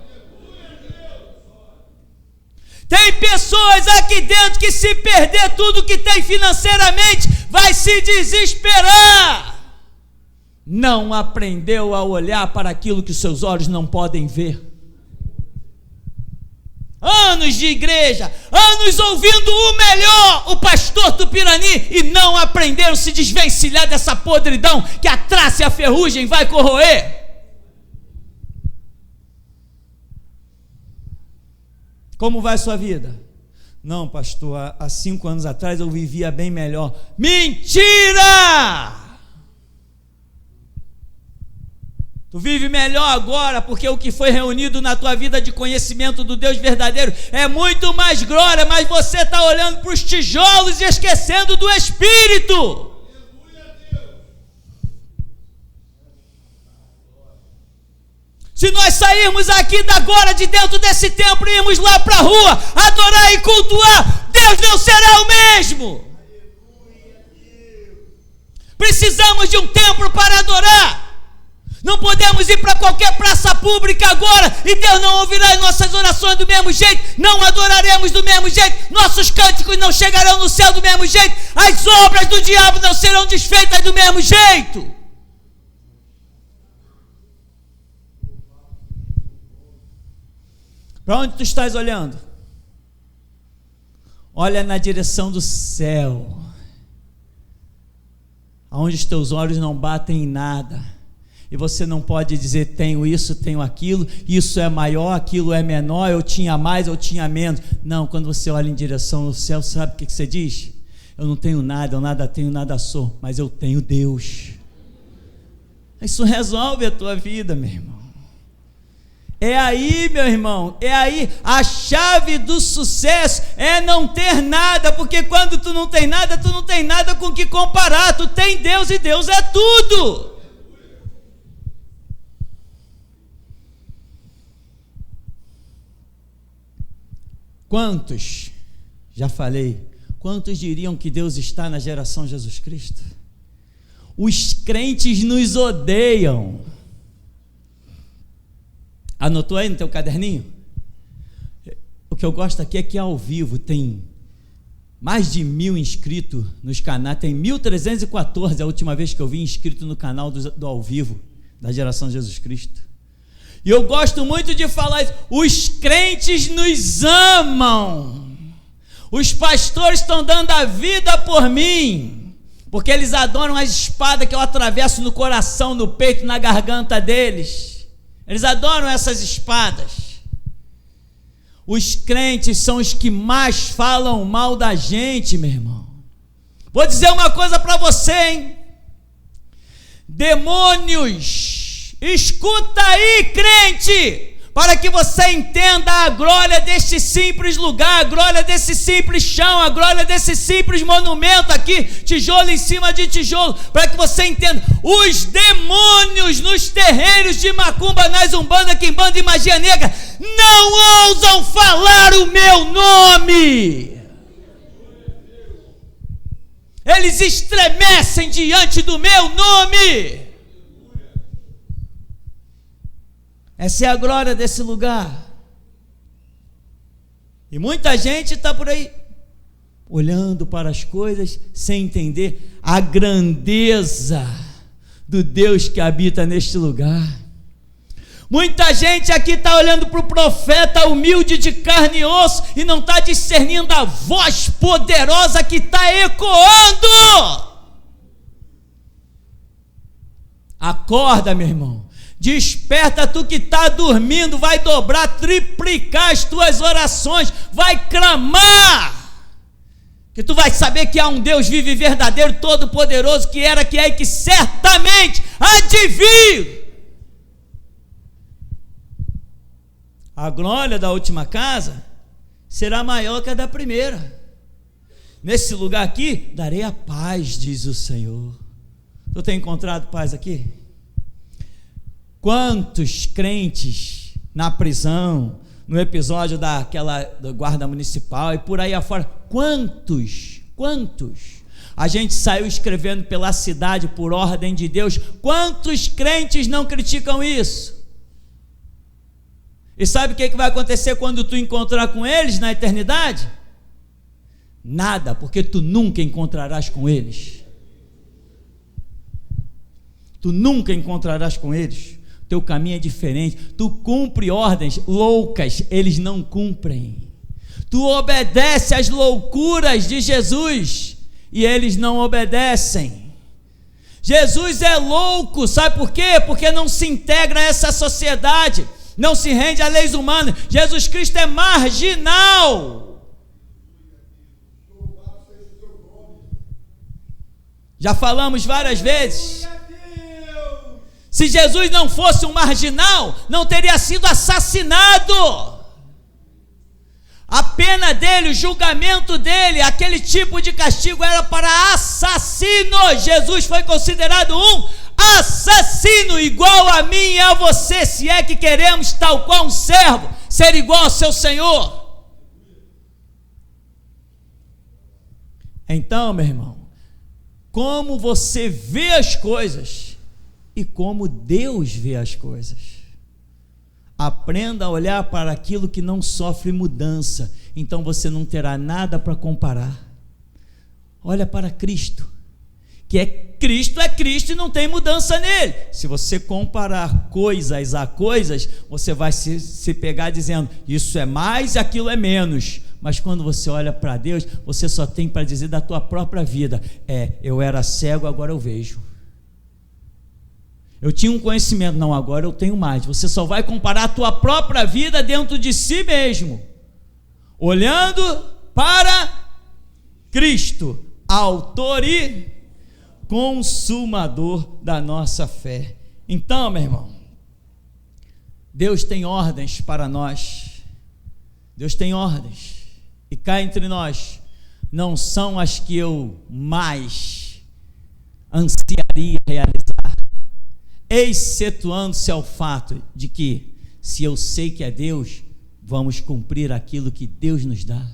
Tem pessoas aqui dentro que, se perder tudo que tem financeiramente, vai se desesperar. Não aprendeu a olhar para aquilo que seus olhos não podem ver. Anos de igreja, anos ouvindo o melhor, o pastor Tupirani, e não aprenderam a se desvencilhar dessa podridão que a traça e a ferrugem vai corroer. Como vai a sua vida? Não, pastor, há 5 anos atrás eu vivia bem melhor. Mentira! Tu vive melhor agora, porque o que foi reunido na tua vida de conhecimento do Deus verdadeiro é muito mais glória, mas você está olhando para os tijolos e esquecendo do Espírito. Se nós sairmos aqui agora de dentro desse templo e irmos lá para a rua adorar e cultuar, Deus não será o mesmo. Precisamos de um templo para adorar. Não podemos ir para qualquer praça pública agora e Deus não ouvirá as nossas orações do mesmo jeito, não adoraremos do mesmo jeito, nossos cânticos não chegarão no céu do mesmo jeito, as obras do diabo não serão desfeitas do mesmo jeito. Para onde tu estás olhando? Olha na direção do céu, aonde os teus olhos não batem em nada. E você não pode dizer: tenho isso, tenho aquilo, isso é maior, aquilo é menor, eu tinha mais, eu tinha menos. Não, quando você olha em direção ao céu, sabe o que você diz? Eu não tenho nada, eu nada tenho, nada sou, mas eu tenho Deus. Isso resolve a tua vida, meu irmão. É aí, meu irmão, é aí. A chave do sucesso é não ter nada, porque quando tu não tem nada com que comparar. Tu tem Deus e Deus é tudo. Quantos, já falei, quantos diriam que Deus está na geração Jesus Cristo? Os crentes nos odeiam. Anotou aí no teu caderninho? O que eu gosto aqui é que ao vivo tem mais de 1.000 inscritos nos canais, tem 1.314 a última vez que eu vi inscrito no canal do ao vivo, da geração Jesus Cristo. E eu gosto muito de falar isso. Os crentes nos amam. Os pastores estão dando a vida por mim, porque eles adoram a espada que eu atravesso no coração, no peito, na garganta deles. Eles adoram essas espadas. Os crentes são os que mais falam mal da gente, meu irmão. Vou dizer uma coisa para você, hein? Demônios, escuta aí, crente, para que você entenda a glória deste simples lugar, a glória desse simples chão, a glória desse simples monumento aqui, tijolo em cima de tijolo, para que você entenda. Os demônios nos terreiros de macumba, nas umbanda, quimbanda e magia negra não ousam falar o meu nome. Eles estremecem diante do meu nome. Essa é a glória desse lugar. E muita gente está por aí olhando para as coisas sem entender a grandeza do Deus que habita neste lugar. Muita gente aqui está olhando para o profeta humilde de carne e osso e não está discernindo a voz poderosa que está ecoando. Acorda, meu irmão. Desperta, tu que está dormindo, vai dobrar, triplicar as tuas orações, vai clamar, que tu vai saber que há um Deus vivo e verdadeiro, todo poderoso, que era, que é e que certamente há de vir. A glória da última casa será maior que a da primeira. Nesse lugar aqui, darei a paz, diz o Senhor. Tu tem encontrado paz aqui? Quantos crentes na prisão, no episódio da guarda municipal e por aí afora, quantos? A gente saiu escrevendo pela cidade por ordem de Deus. Quantos crentes não criticam isso? E sabe o que vai acontecer quando tu encontrar com eles na eternidade? Nada, porque tu nunca encontrarás com eles. Tu nunca encontrarás com eles. Teu caminho é diferente. Tu cumpre ordens loucas, eles não cumprem. Tu obedece às loucuras de Jesus e eles não obedecem. Jesus é louco, sabe por quê? Porque não se integra a essa sociedade, não se rende a leis humanas. Jesus Cristo é marginal. Já falamos várias vezes. Se Jesus não fosse um marginal, não teria sido assassinado. A pena dele, o julgamento dele, aquele tipo de castigo era para assassino. Jesus foi considerado um assassino, igual a mim e a você, se é que queremos, tal qual um servo, ser igual ao seu Senhor. Então, meu irmão, como você vê as coisas e como Deus vê as coisas. Aprenda a olhar para aquilo que não sofre mudança, então você não terá nada para comparar. Olha para Cristo, que é Cristo e não tem mudança nele. Se você comparar coisas a coisas, você vai se pegar dizendo, isso é mais e aquilo é menos. Mas quando você olha para Deus, você só tem para dizer da tua própria vida, eu era cego, agora eu vejo. Eu tinha um conhecimento, não, agora eu tenho mais. Você só vai comparar a tua própria vida dentro de si mesmo, olhando para Cristo, autor e consumador da nossa fé. Então, meu irmão, Deus tem ordens para nós. Deus tem ordens. E cá entre nós, não são as que eu mais ansiaria realizar, excetuando-se ao fato de que, se eu sei que é Deus, vamos cumprir aquilo que Deus nos dá.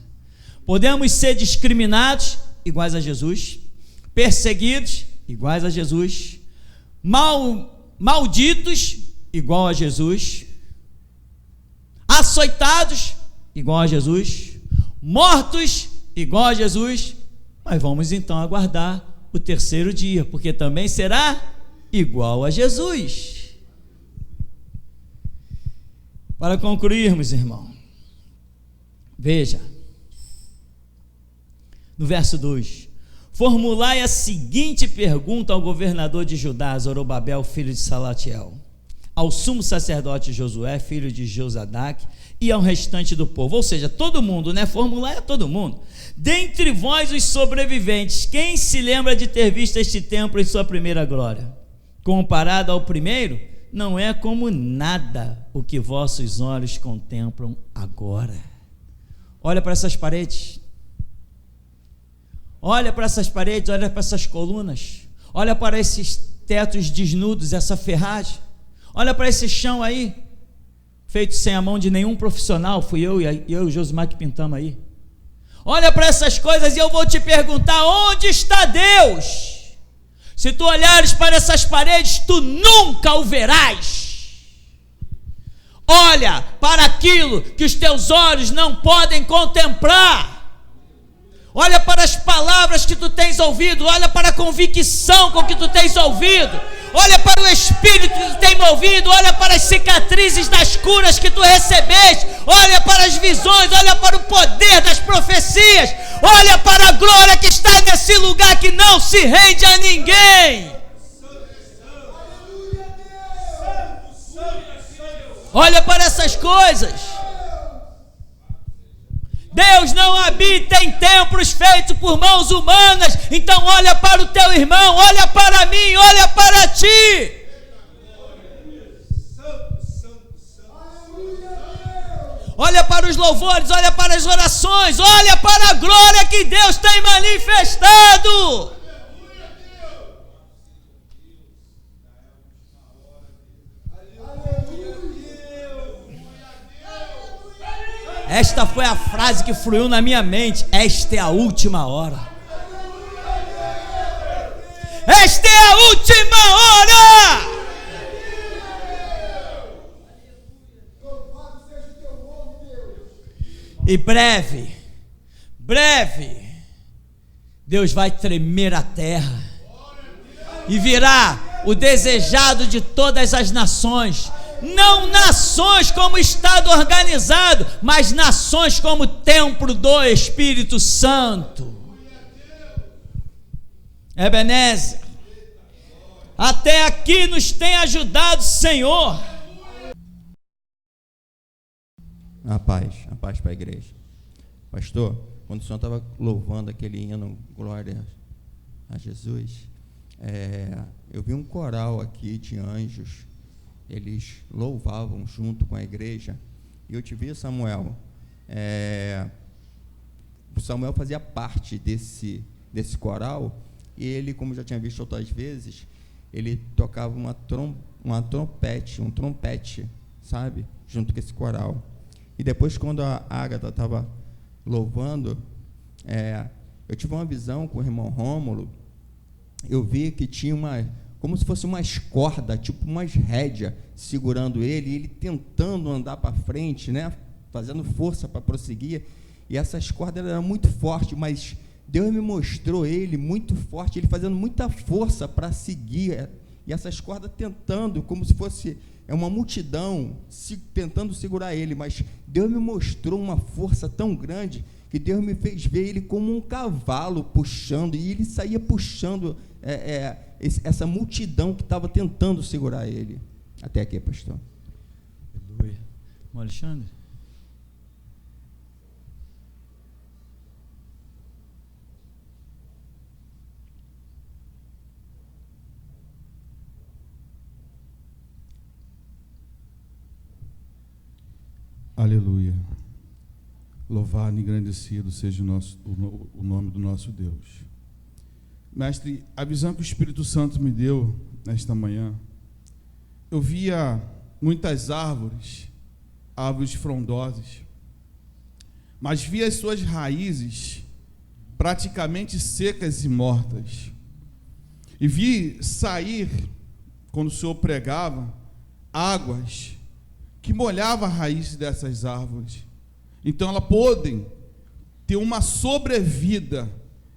Podemos ser discriminados, iguais a Jesus, perseguidos, iguais a Jesus, malditos, igual a Jesus, açoitados, igual a Jesus, mortos, igual a Jesus, mas vamos então aguardar o terceiro dia, porque também será igual a Jesus. Para concluirmos, irmão, veja, no verso 2, formulai a seguinte pergunta ao governador de Judá, Zorobabel, filho de Salatiel, ao sumo sacerdote Josué, filho de Josadac, e ao restante do povo, ou seja, todo mundo, formular a todo mundo. Dentre vós os sobreviventes, quem se lembra de ter visto este templo em sua primeira glória? Comparado ao primeiro, não é como nada o que vossos olhos contemplam agora. Olha para essas paredes, olha para essas paredes, olha para essas colunas, olha para esses tetos desnudos, essa ferragem, olha para esse chão aí, feito sem a mão de nenhum profissional, fui eu e o Josimar que pintamos aí. Olha para essas coisas e eu vou te perguntar, onde está Deus? Se tu olhares para essas paredes, tu nunca o verás. Olha para aquilo que os teus olhos não podem contemplar. olha para as palavras que tu tens ouvido, olha para a convicção com que tu tens ouvido, olha para o Espírito que tu tem movido, olha para as cicatrizes das curas que tu recebeste, olha para as visões, olha para o poder das profecias, olha para a glória que está nesse lugar que não se rende a ninguém. Olha para essas coisas. Deus não habita em templos feitos por mãos humanas. Então olha para o teu irmão, olha para mim, olha para ti. Olha para os louvores, olha para as orações, olha para a glória que Deus tem manifestado. Esta foi a frase que fluiu na minha mente. Esta é a última hora. Esta é a última hora. E breve, Deus vai tremer a terra. E virá o desejado de todas as nações. Não nações como Estado organizado, mas nações como templo do Espírito Santo. Ebenezer, até aqui nos tem ajudado, Senhor. A paz para a igreja. Pastor, quando o senhor estava louvando aquele hino Glória a Jesus, eu vi um coral aqui de anjos. Eles louvavam junto com a igreja. E eu te vi, Samuel. O Samuel fazia parte desse coral. E ele, como já tinha visto outras vezes, ele tocava um trompete, sabe? Junto com esse coral. E depois, quando a Ágata estava louvando, eu tive uma visão com o irmão Rômulo. Eu vi que tinha como se fosse umas cordas, tipo umas rédeas, segurando ele, e ele tentando andar para frente, né? Fazendo força para prosseguir, e essas cordas eram muito fortes, mas Deus me mostrou ele muito forte, ele fazendo muita força para seguir, e essas cordas tentando, como se fosse uma multidão tentando segurar ele, mas Deus me mostrou uma força tão grande, que Deus me fez ver ele como um cavalo puxando, e ele saía puxando essa multidão que estava tentando segurar ele. Até aqui, pastor. Aleluia. Alexandre? Aleluia. Louvado e engrandecido seja o nome do nosso Deus. Mestre, a visão que o Espírito Santo me deu nesta manhã, eu via muitas árvores frondosas, mas via as suas raízes praticamente secas e mortas. E vi sair, quando o Senhor pregava, águas que molhavam a raiz dessas árvores. Então elas podem ter uma sobrevida,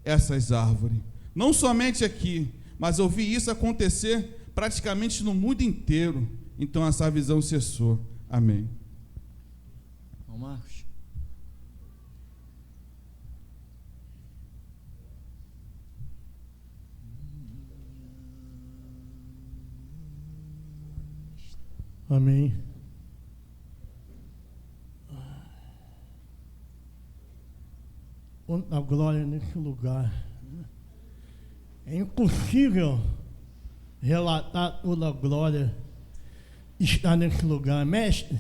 essas árvores. Não somente aqui, mas eu vi isso acontecer praticamente no mundo inteiro. Então essa visão cessou. Amém. Vamos, Marcos. Amém. A glória nesse lugar. É impossível relatar toda a glória está nesse lugar. Mestre,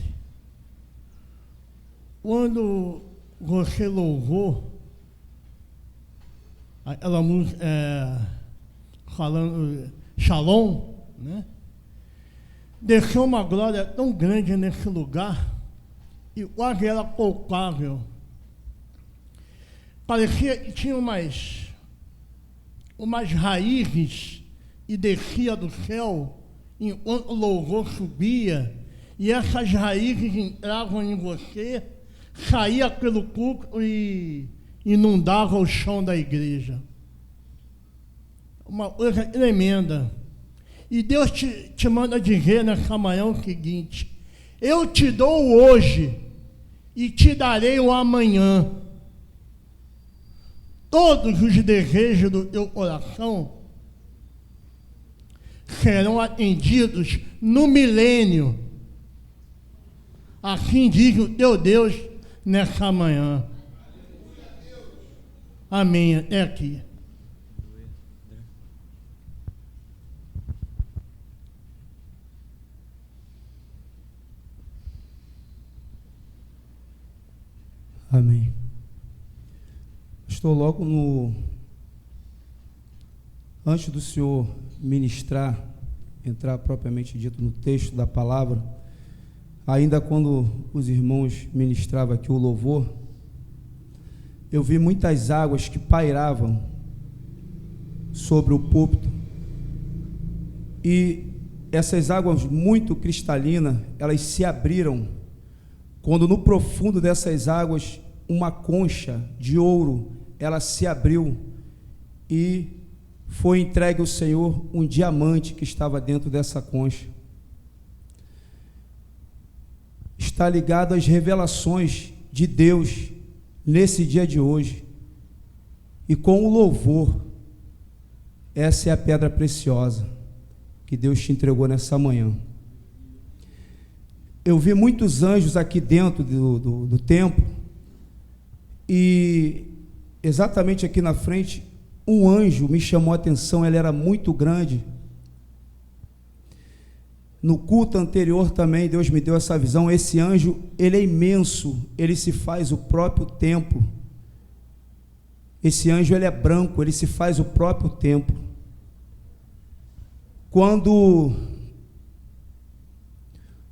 quando você louvou aquela música falando Shalom, né? Deixou uma glória tão grande nesse lugar e quase era palpável. Parecia que tinha umas raízes e descia do céu enquanto o louvor subia, e essas raízes entravam em você, saía pelo púlpito e inundava o chão da igreja. Uma coisa tremenda. E Deus te manda dizer nessa manhã o seguinte: eu te dou hoje e te darei o amanhã. Todos os desejos do teu coração serão atendidos no milênio. Assim diz o teu Deus nessa manhã. Amém. Até aqui. Amém. Estou logo antes do Senhor ministrar, entrar propriamente dito no texto da palavra, ainda quando os irmãos ministravam aqui o louvor, eu vi muitas águas que pairavam sobre o púlpito, e essas águas muito cristalinas, elas se abriram, quando no profundo dessas águas, uma concha de ouro, ela se abriu, e foi entregue ao Senhor um diamante que estava dentro dessa concha. Está ligado às revelações de Deus nesse dia de hoje, e com o louvor. Essa é a pedra preciosa que Deus te entregou nessa manhã. Eu vi muitos anjos aqui dentro do templo, e exatamente aqui na frente, um anjo me chamou a atenção. Ele era muito grande. No culto anterior também Deus me deu essa visão. Esse anjo, ele é imenso, ele se faz o próprio templo. Esse anjo, ele é branco, ele se faz o próprio templo. Quando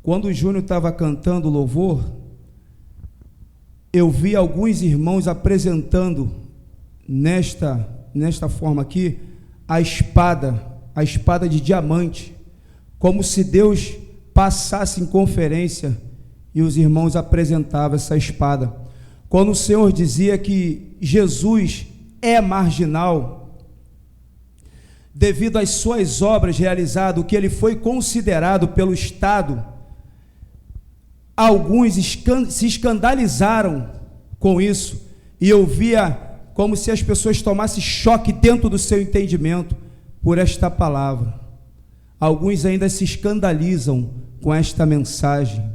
o Júnior estava cantando louvor, eu vi alguns irmãos apresentando nesta forma aqui a espada de diamante, como se Deus passasse em conferência e os irmãos apresentavam essa espada. Quando o Senhor dizia que Jesus é marginal, devido às suas obras realizadas, que ele foi considerado pelo Estado, alguns se escandalizaram com isso, e eu via como se as pessoas tomassem choque dentro do seu entendimento por esta palavra. Alguns ainda se escandalizam com esta mensagem.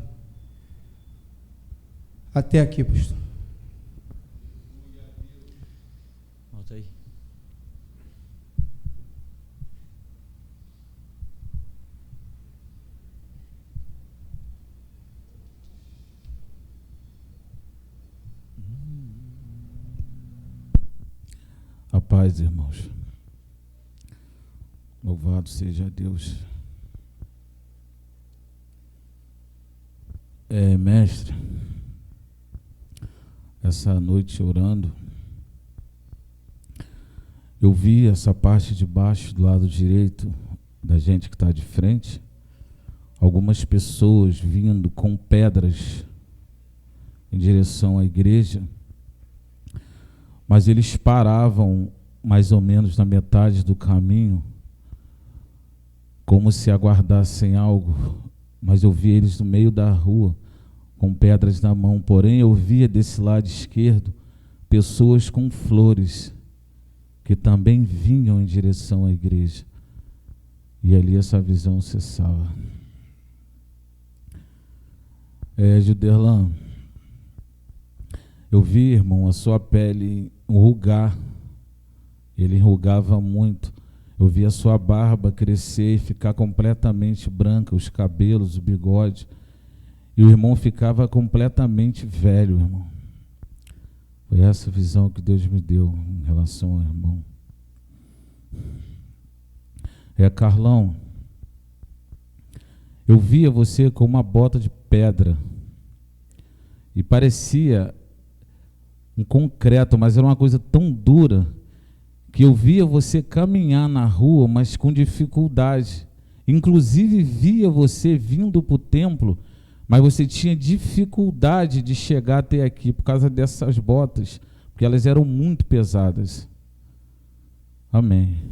Até aqui, pastor. Volta aí. A paz, irmãos. Louvado seja Deus. Mestre, essa noite orando, eu vi essa parte de baixo, do lado direito da gente que está de frente, algumas pessoas vindo com pedras em direção à igreja, mas eles paravam mais ou menos na metade do caminho, como se aguardassem algo, mas eu vi eles no meio da rua, com pedras na mão. Porém, eu via desse lado esquerdo pessoas com flores, que também vinham em direção à igreja, e ali essa visão cessava. Juderlan, eu vi, irmão, a sua pele enrugar, ele enrugava muito. Eu vi a sua barba crescer e ficar completamente branca, os cabelos, o bigode, e o irmão ficava completamente velho, irmão. Foi essa visão que Deus me deu em relação ao irmão. Carlão, eu via você com uma bota de pedra, e parecia um concreto, mas era uma coisa tão dura, que eu via você caminhar na rua, mas com dificuldade. Inclusive via você vindo para o templo, mas você tinha dificuldade de chegar até aqui por causa dessas botas, porque porque elas eram muito pesadas. Amém.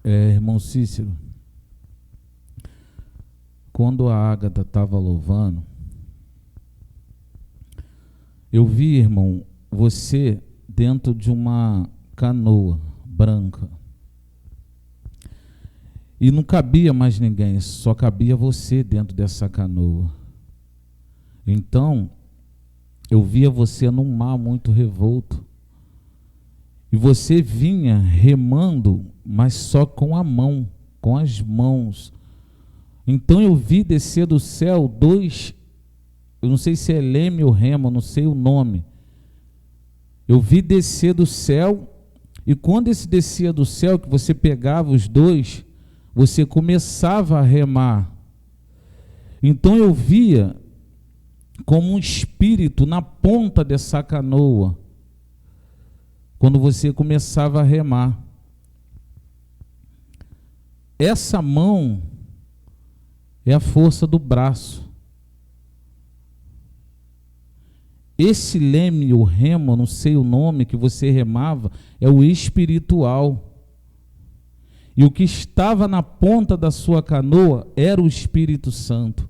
Irmão Cícero, quando a Ágata estava louvando, eu vi, irmão, você dentro de uma canoa branca. E não cabia mais ninguém, só cabia você dentro dessa canoa. Então, eu via você num mar muito revolto. E você vinha remando, mas só com a mão, com as mãos. Então eu vi descer do céu dois, eu não sei se é leme ou remo, não sei o nome. Eu vi descer do céu, e quando esse descia do céu, que você pegava os dois, você começava a remar. Então eu via como um espírito na ponta dessa canoa, quando você começava a remar. Essa mão é a força do braço. Esse leme, o remo, não sei o nome que você remava, é o espiritual. E o que estava na ponta da sua canoa era o Espírito Santo.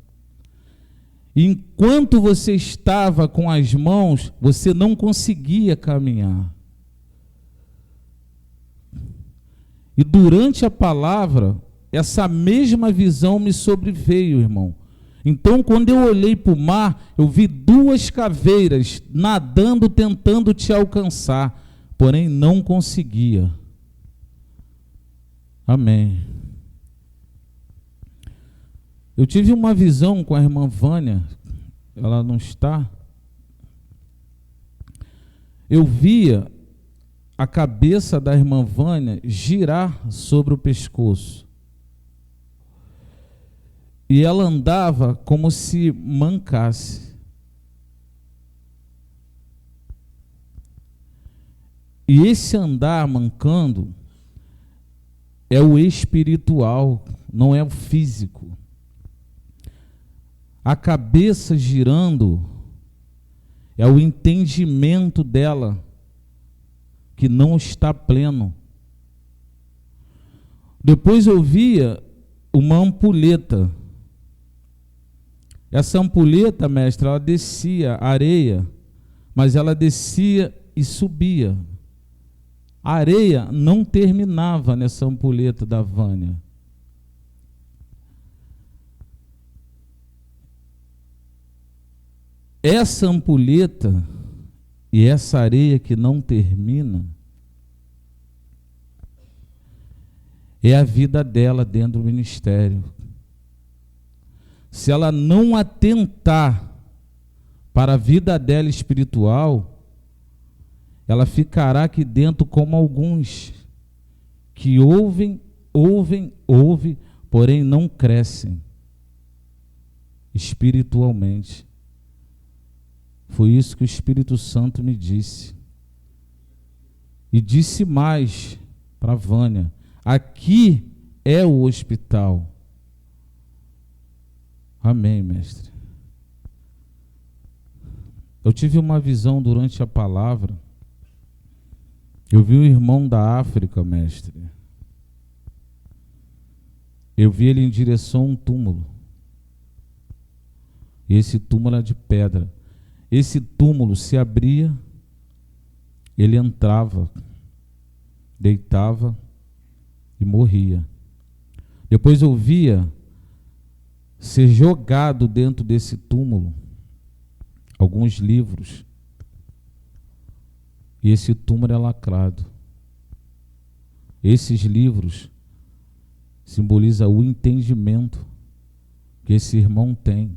E enquanto você estava com as mãos, você não conseguia caminhar. E durante a palavra, essa mesma visão me sobreveio, irmão. Então, quando eu olhei para o mar, eu vi duas caveiras nadando, tentando te alcançar, porém não conseguia. Amém. Eu tive uma visão com a irmã Vânia, ela não está. Eu via a cabeça da irmã Vânia girar sobre o pescoço. E ela andava como se mancasse. E esse andar mancando é o espiritual, não é o físico. A cabeça girando é o entendimento dela que não está pleno. Depois eu via uma ampulheta. Essa ampulheta, mestre, ela descia areia, mas ela descia e subia. A areia não terminava nessa ampulheta da Vânia. Essa ampulheta e essa areia que não termina é a vida dela dentro do ministério. Se ela não atentar para a vida dela espiritual, ela ficará aqui dentro como alguns que ouvem, porém não crescem espiritualmente. Foi isso que o Espírito Santo me disse. E disse mais para a Vânia: aqui é o hospital. Amém, mestre. Eu tive uma visão durante a palavra. Eu vi um irmão da África, mestre. Eu vi ele em direção a um túmulo. E esse túmulo era de pedra. Esse túmulo se abria, ele entrava, deitava e morria. Depois eu via ser jogado dentro desse túmulo alguns livros. E esse túmulo é lacrado. Esses livros simbolizam o entendimento que esse irmão tem.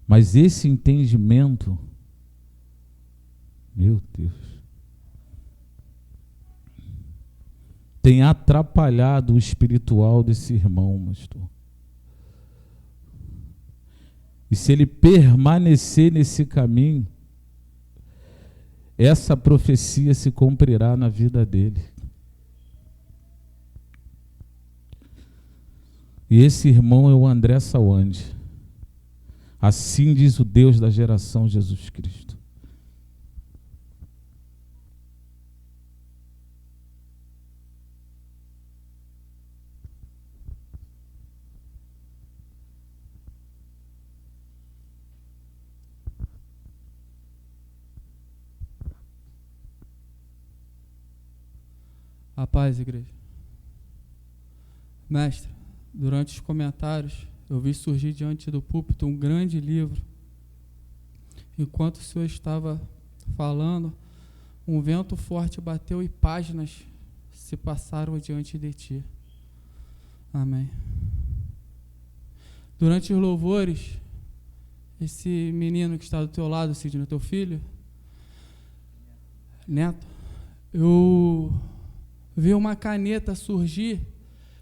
Mas esse entendimento, meu Deus, tem atrapalhado o espiritual desse irmão, pastor. E se ele permanecer nesse caminho, essa profecia se cumprirá na vida dele. E esse irmão é o André Sawande. Assim diz o Deus da geração Jesus Cristo. A paz, igreja. Mestre, durante os comentários, eu vi surgir diante do púlpito um grande livro. Enquanto o senhor estava falando, um vento forte bateu e páginas se passaram diante de ti. Amém. Durante os louvores, esse menino que está do teu lado, Sidney, teu filho, Neto, eu vi uma caneta surgir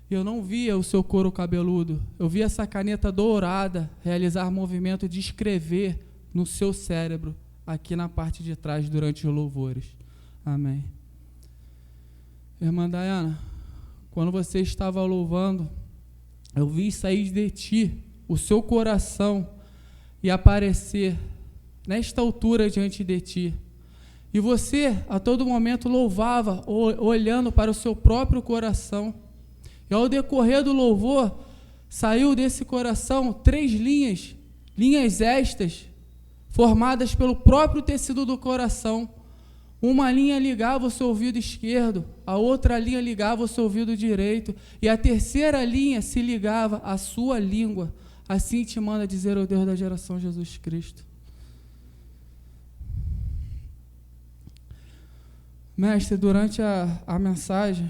e eu não via o seu couro cabeludo. Eu vi essa caneta dourada realizar movimento de escrever no seu cérebro, aqui na parte de trás, durante os louvores. Amém. Irmã Dayana, quando você estava louvando, eu vi sair de ti o seu coração e aparecer nesta altura diante de ti. E você, a todo momento, louvava, olhando para o seu próprio coração. E ao decorrer do louvor, saiu desse coração 3 linhas estas, formadas pelo próprio tecido do coração. Uma linha ligava o seu ouvido esquerdo, a outra linha ligava o seu ouvido direito, e a terceira linha se ligava à sua língua. Assim te manda dizer o Deus da geração Jesus Cristo. Mestre, durante a mensagem,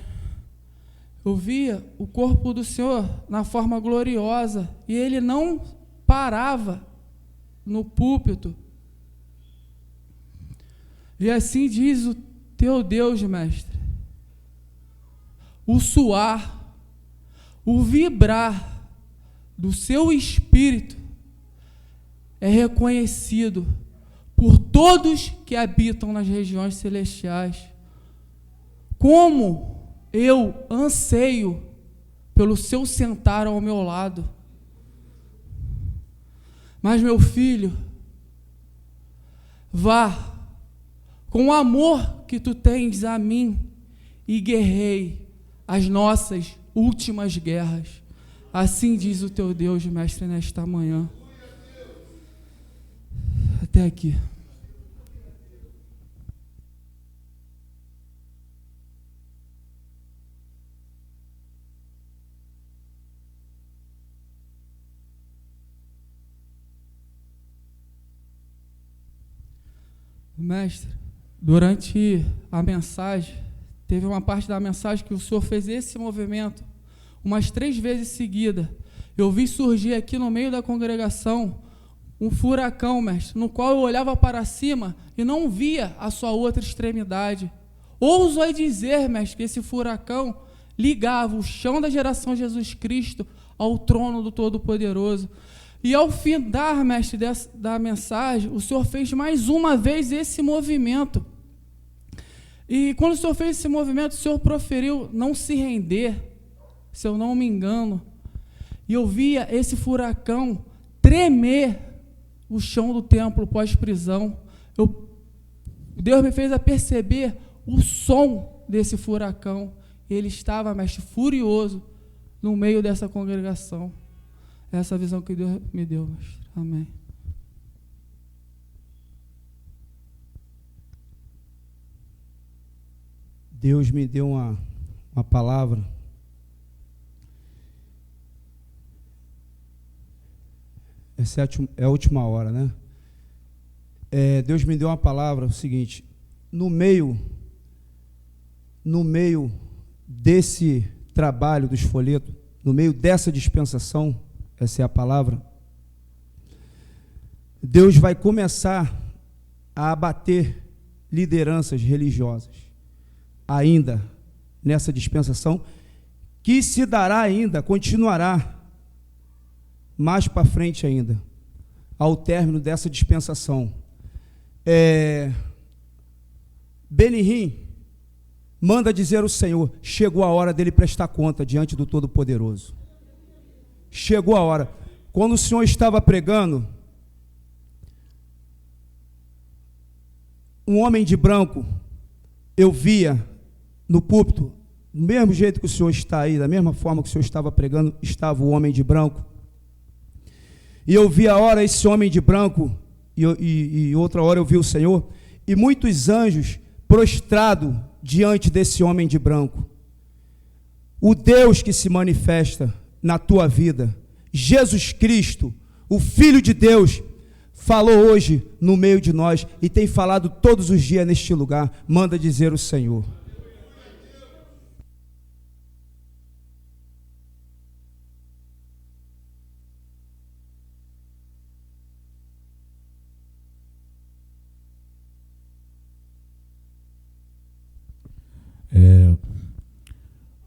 eu via o corpo do Senhor na forma gloriosa, e ele não parava no púlpito. E assim diz o teu Deus, mestre, o suar, o vibrar do seu espírito é reconhecido por todos que habitam nas regiões celestiais. Como eu anseio pelo seu sentar ao meu lado. Mas, meu filho, vá com o amor que tu tens a mim e guerrei as nossas últimas guerras. Assim diz o teu Deus, mestre, nesta manhã. Até aqui. Mestre, durante a mensagem, teve uma parte da mensagem que o senhor fez esse movimento umas 3 vezes seguidas. Eu vi surgir aqui no meio da congregação um furacão, mestre, no qual eu olhava para cima e não via a sua outra extremidade. Ouso aí dizer, mestre, que esse furacão ligava o chão da geração Jesus Cristo ao trono do Todo-Poderoso. E ao findar, mestre, da mensagem, o senhor fez mais uma vez esse movimento. E quando o senhor fez esse movimento, o senhor proferiu não se render, se eu não me engano. E eu via esse furacão tremer o chão do templo pós-prisão. Deus me fez a perceber o som desse furacão. Ele estava, mestre, furioso no meio dessa congregação. Essa visão que Deus me deu, mestre. Amém. Deus me deu uma palavra. Essa é a última hora, né? Deus me deu uma palavra, o seguinte: no meio desse trabalho dos folhetos, no meio dessa dispensação, essa é a palavra, Deus vai começar a abater lideranças religiosas, ainda nessa dispensação, que se dará ainda, continuará mais para frente ainda, ao término dessa dispensação. Benihim manda dizer o Senhor: chegou a hora dele prestar conta diante do Todo-Poderoso. chegou a hora. Quando o senhor estava pregando, um homem de branco, eu via no púlpito, do mesmo jeito que o senhor está aí, da mesma forma que o senhor estava pregando, estava o homem de branco. E eu vi a hora esse homem de branco, e outra hora eu vi o Senhor, e muitos anjos prostrados diante desse homem de branco. O Deus que se manifesta na tua vida, Jesus Cristo, o Filho de Deus, falou hoje no meio de nós e tem falado todos os dias neste lugar. Manda dizer o Senhor.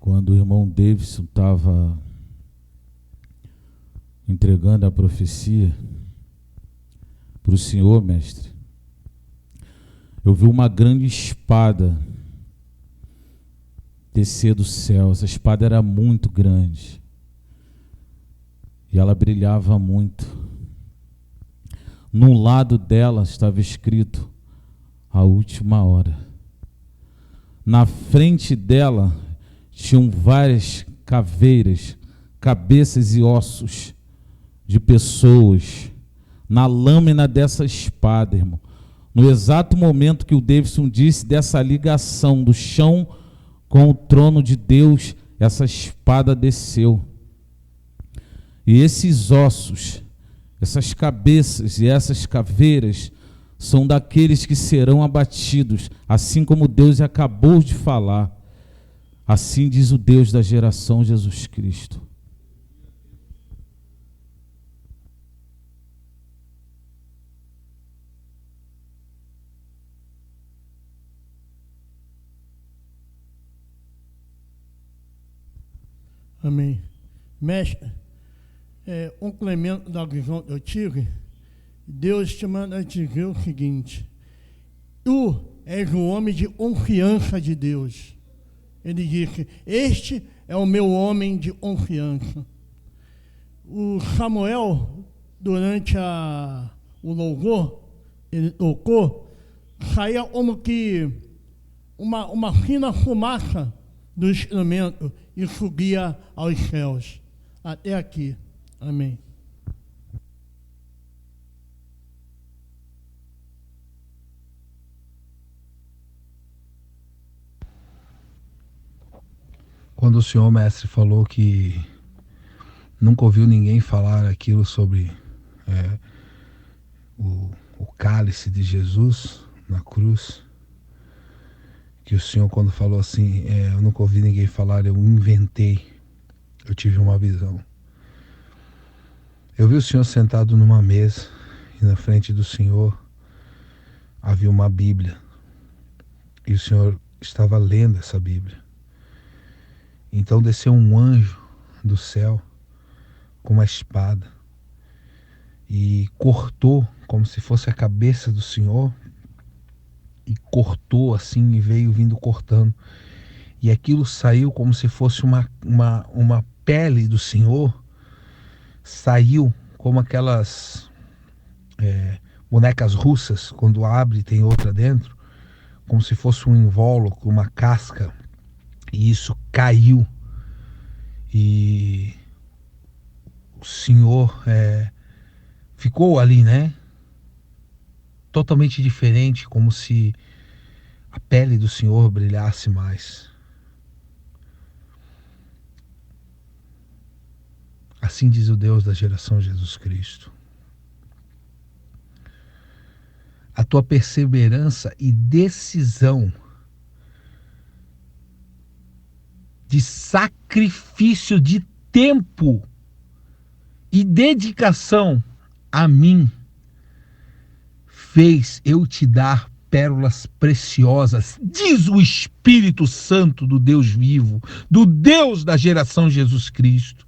Quando o irmão Davidson estava entregando a profecia para o senhor, mestre, eu vi uma grande espada descer do céu. Essa espada era muito grande e ela brilhava muito. Num lado dela estava escrito a última hora. Na frente dela tinham várias caveiras, cabeças e ossos de pessoas na lâmina dessa espada, irmão. No exato momento que o Davidson disse dessa ligação do chão com o trono de Deus, essa espada desceu. E esses ossos, essas cabeças e essas caveiras são daqueles que serão abatidos, assim como Deus acabou de falar. Assim diz o Deus da geração, Jesus Cristo. Amém. Mestre, um complemento da visão que eu tive, Deus te manda dizer o seguinte: tu és um homem de confiança de Deus. Ele disse: este é o meu homem de confiança. O Samuel, durante o louvor, ele tocou, saía como que uma fina fumaça do instrumento e subia aos céus. Até aqui. Amém. Quando o senhor mestre falou que nunca ouviu ninguém falar aquilo sobre o cálice de Jesus na cruz, que o senhor, quando falou assim, eu nunca ouvi ninguém falar, eu inventei, eu tive uma visão. Eu vi o senhor sentado numa mesa e na frente do senhor havia uma Bíblia e o senhor estava lendo essa Bíblia. Então desceu um anjo do céu com uma espada e cortou como se fosse a cabeça do senhor, e cortou assim e veio vindo cortando, e aquilo saiu como se fosse uma pele do senhor, saiu como aquelas bonecas russas, quando abre tem outra dentro, como se fosse um invólucro, uma casca. E isso caiu, e o senhor ficou ali, né? Totalmente diferente, como se a pele do senhor brilhasse mais. Assim diz o Deus da geração Jesus Cristo. A tua perseverança e decisão de sacrifício de tempo e dedicação a mim fez eu te dar pérolas preciosas, diz o Espírito Santo do Deus vivo, do Deus da geração Jesus Cristo.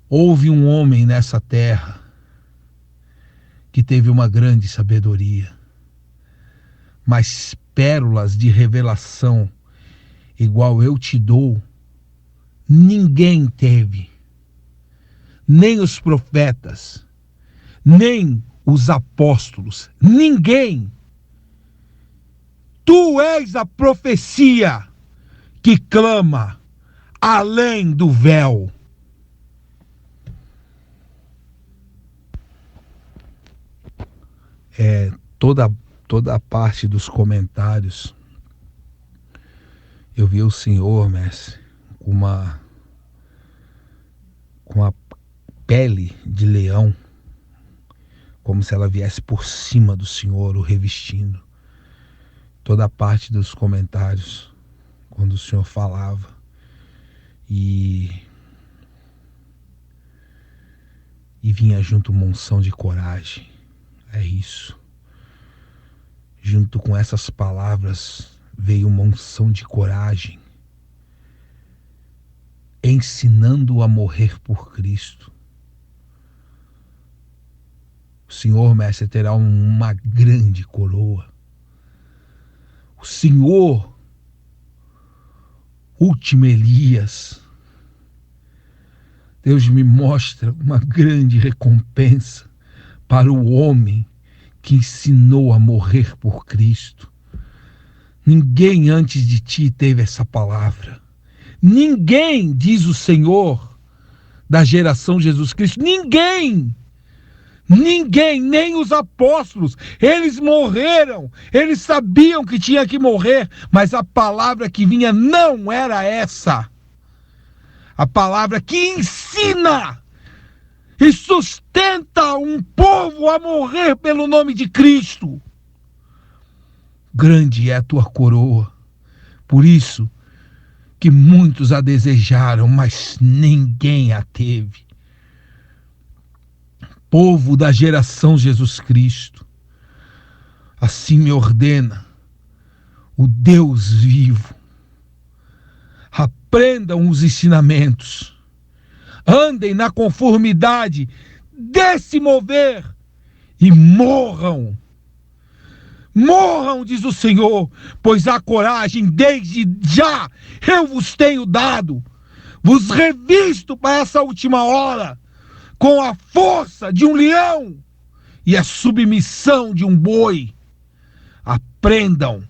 Houve um homem nessa terra que teve uma grande sabedoria, mas pérolas de revelação igual eu te dou, ninguém teve. nem os profetas, nem os apóstolos, ninguém. Tu és a profecia que clama além do véu. Toda a parte dos comentários, eu vi o Senhor, mestre, com uma pele de leão, como se ela viesse por cima do Senhor, o revestindo. Toda a parte dos comentários, quando o Senhor falava. E vinha junto uma unção de coragem. É isso. Junto com essas palavras veio uma unção de coragem, ensinando a morrer por Cristo. O Senhor, mestre, terá uma grande coroa. O Senhor, último Elias, Deus me mostra uma grande recompensa para o homem que ensinou a morrer por Cristo. Ninguém antes de ti teve essa palavra. Ninguém, diz o Senhor, da geração Jesus Cristo, ninguém, nem os apóstolos, eles morreram, eles sabiam que tinha que morrer, mas a palavra que vinha não era essa. A palavra que ensina e sustenta um povo a morrer pelo nome de Cristo. Grande é a tua coroa, por isso que muitos a desejaram, mas ninguém a teve. Povo da geração Jesus Cristo, assim me ordena o Deus vivo. Aprendam os ensinamentos, andem na conformidade desse mover e morram. Morram, diz o Senhor, pois a coragem desde já eu vos tenho dado. Vos revisto para essa última hora com a força de um leão e a submissão de um boi. Aprendam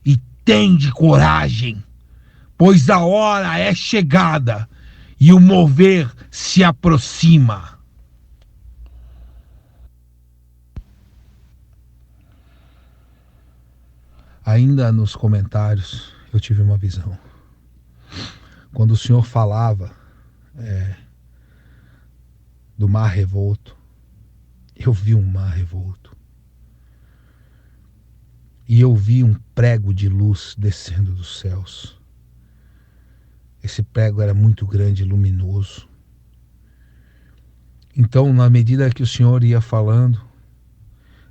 e tende coragem, pois a hora é chegada e o mover se aproxima. Ainda nos comentários eu tive uma visão. Quando o Senhor falava do mar revolto, eu vi um mar revolto. E eu vi um prego de luz descendo dos céus. Esse prego era muito grande e luminoso. Então, na medida que o Senhor ia falando,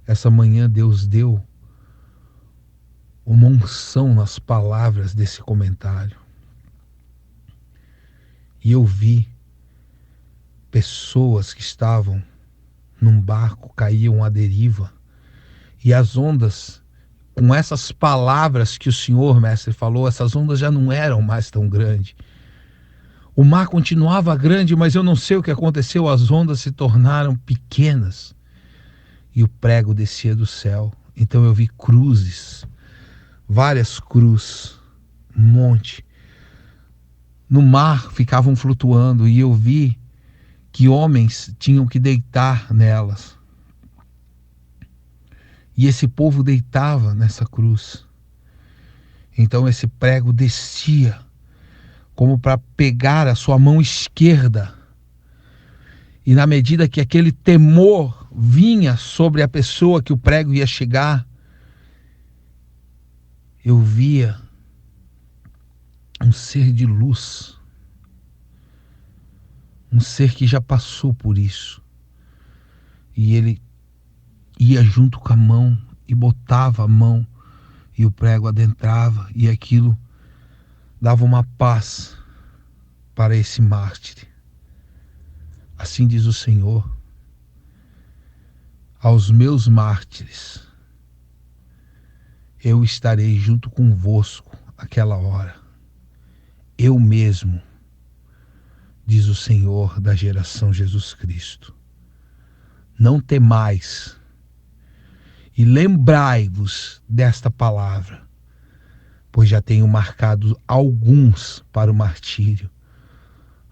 essa manhã Deus deu uma unção nas palavras desse comentário. E eu vi pessoas que estavam num barco, caíam à deriva, e as ondas, com essas palavras que o Senhor, mestre, falou, essas ondas já não eram mais tão grandes. O mar continuava grande, mas eu não sei o que aconteceu, as ondas se tornaram pequenas e o prego descia do céu. Então eu vi cruzes, várias cruzes, um monte. No mar ficavam flutuando e eu vi que homens tinham que deitar nelas. E esse povo deitava nessa cruz. Então esse prego descia como para pegar a sua mão esquerda. E na medida que aquele temor vinha sobre a pessoa que o prego ia chegar, eu via um ser de luz, um ser que já passou por isso, e ele ia junto com a mão e botava a mão e o prego adentrava, e aquilo dava uma paz para esse mártir. Assim diz o Senhor: aos meus mártires eu estarei junto convosco aquela hora. Eu mesmo diz o Senhor da geração Jesus Cristo. Não temais, e lembrai-vos desta palavra, pois já tenho marcado alguns para o martírio.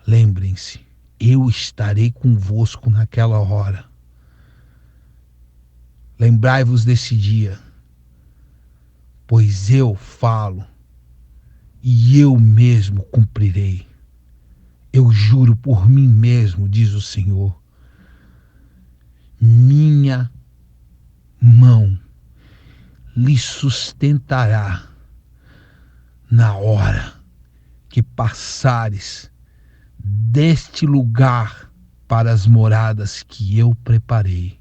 Lembrem-se, eu estarei convosco naquela hora. Lembrai-vos desse dia, pois eu falo e eu mesmo cumprirei. Eu juro por mim mesmo, diz o Senhor. Minha mão lhe sustentará na hora que passares deste lugar para as moradas que eu preparei,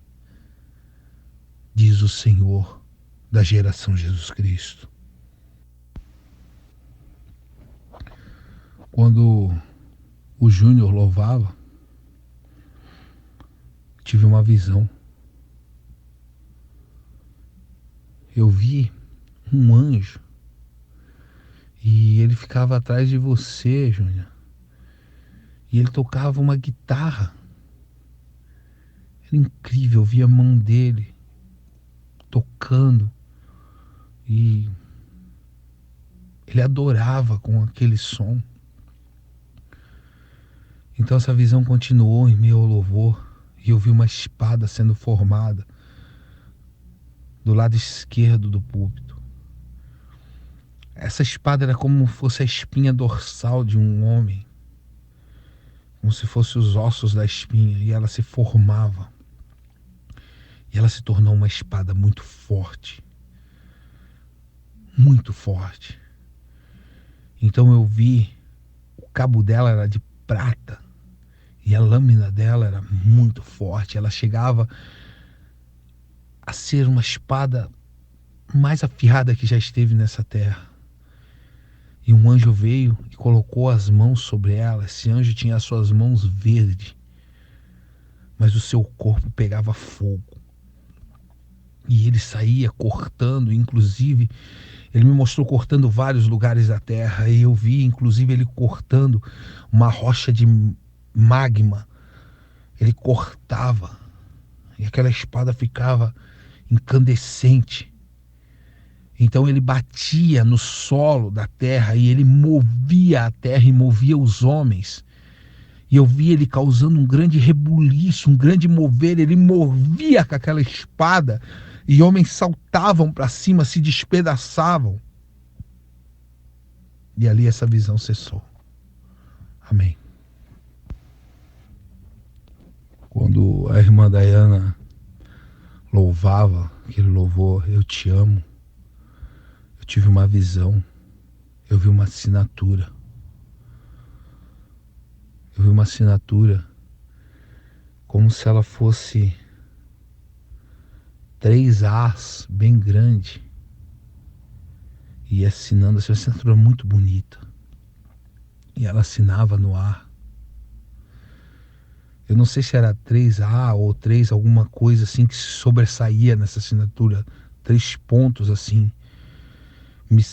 diz o Senhor da geração Jesus Cristo. Quando o Júnior louvava, tive uma visão. Eu vi um anjo e ele ficava atrás de você, Júnior. E ele tocava uma guitarra. Era incrível, eu vi a mão dele tocando e ele adorava com aquele som. Então essa visão continuou em meio ao louvor e eu vi uma espada sendo formada do lado esquerdo do púlpito. Essa espada era como se fosse a espinha dorsal de um homem, como se fossem os ossos da espinha, e ela se formava. E ela se tornou uma espada muito forte. Muito forte. Então eu vi, o cabo dela era de prata, e a lâmina dela era muito forte. Ela chegava a ser uma espada mais afiada que já esteve nessa terra. E um anjo veio e colocou as mãos sobre ela. Esse anjo tinha as suas mãos verdes, mas o seu corpo pegava fogo. E ele saía cortando, inclusive, ele me mostrou cortando vários lugares da terra. E eu vi, inclusive, ele cortando uma rocha de magma. Ele cortava, e aquela espada ficava incandescente. Então ele batia no solo da terra e ele movia a terra e movia os homens. E eu vi ele causando um grande rebuliço, um grande mover. Ele movia com aquela espada e homens saltavam para cima, se despedaçavam. E ali essa visão cessou. Amém. Quando a irmã Dayana louvava aquele louvor, eu te amo, eu tive uma visão, eu vi uma assinatura. Eu vi uma assinatura como se ela fosse 3 As bem grande, e assinando assim, uma assinatura muito bonita, e ela assinava no ar. Eu não sei se era 3A ou 3 alguma coisa assim que se sobressaía nessa assinatura, 3 pontos assim.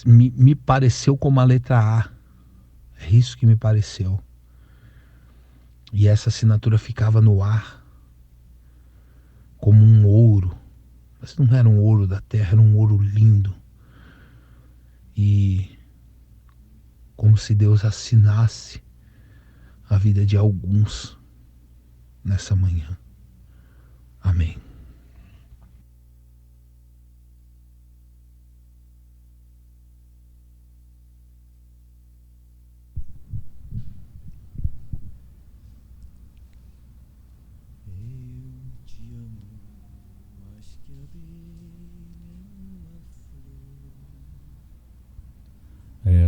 Me pareceu como a letra A. É isso que me pareceu. E essa assinatura ficava no ar como um ouro. Mas não era um ouro da terra, era um ouro lindo. E como se Deus assinasse a vida de alguns nessa manhã. Amém.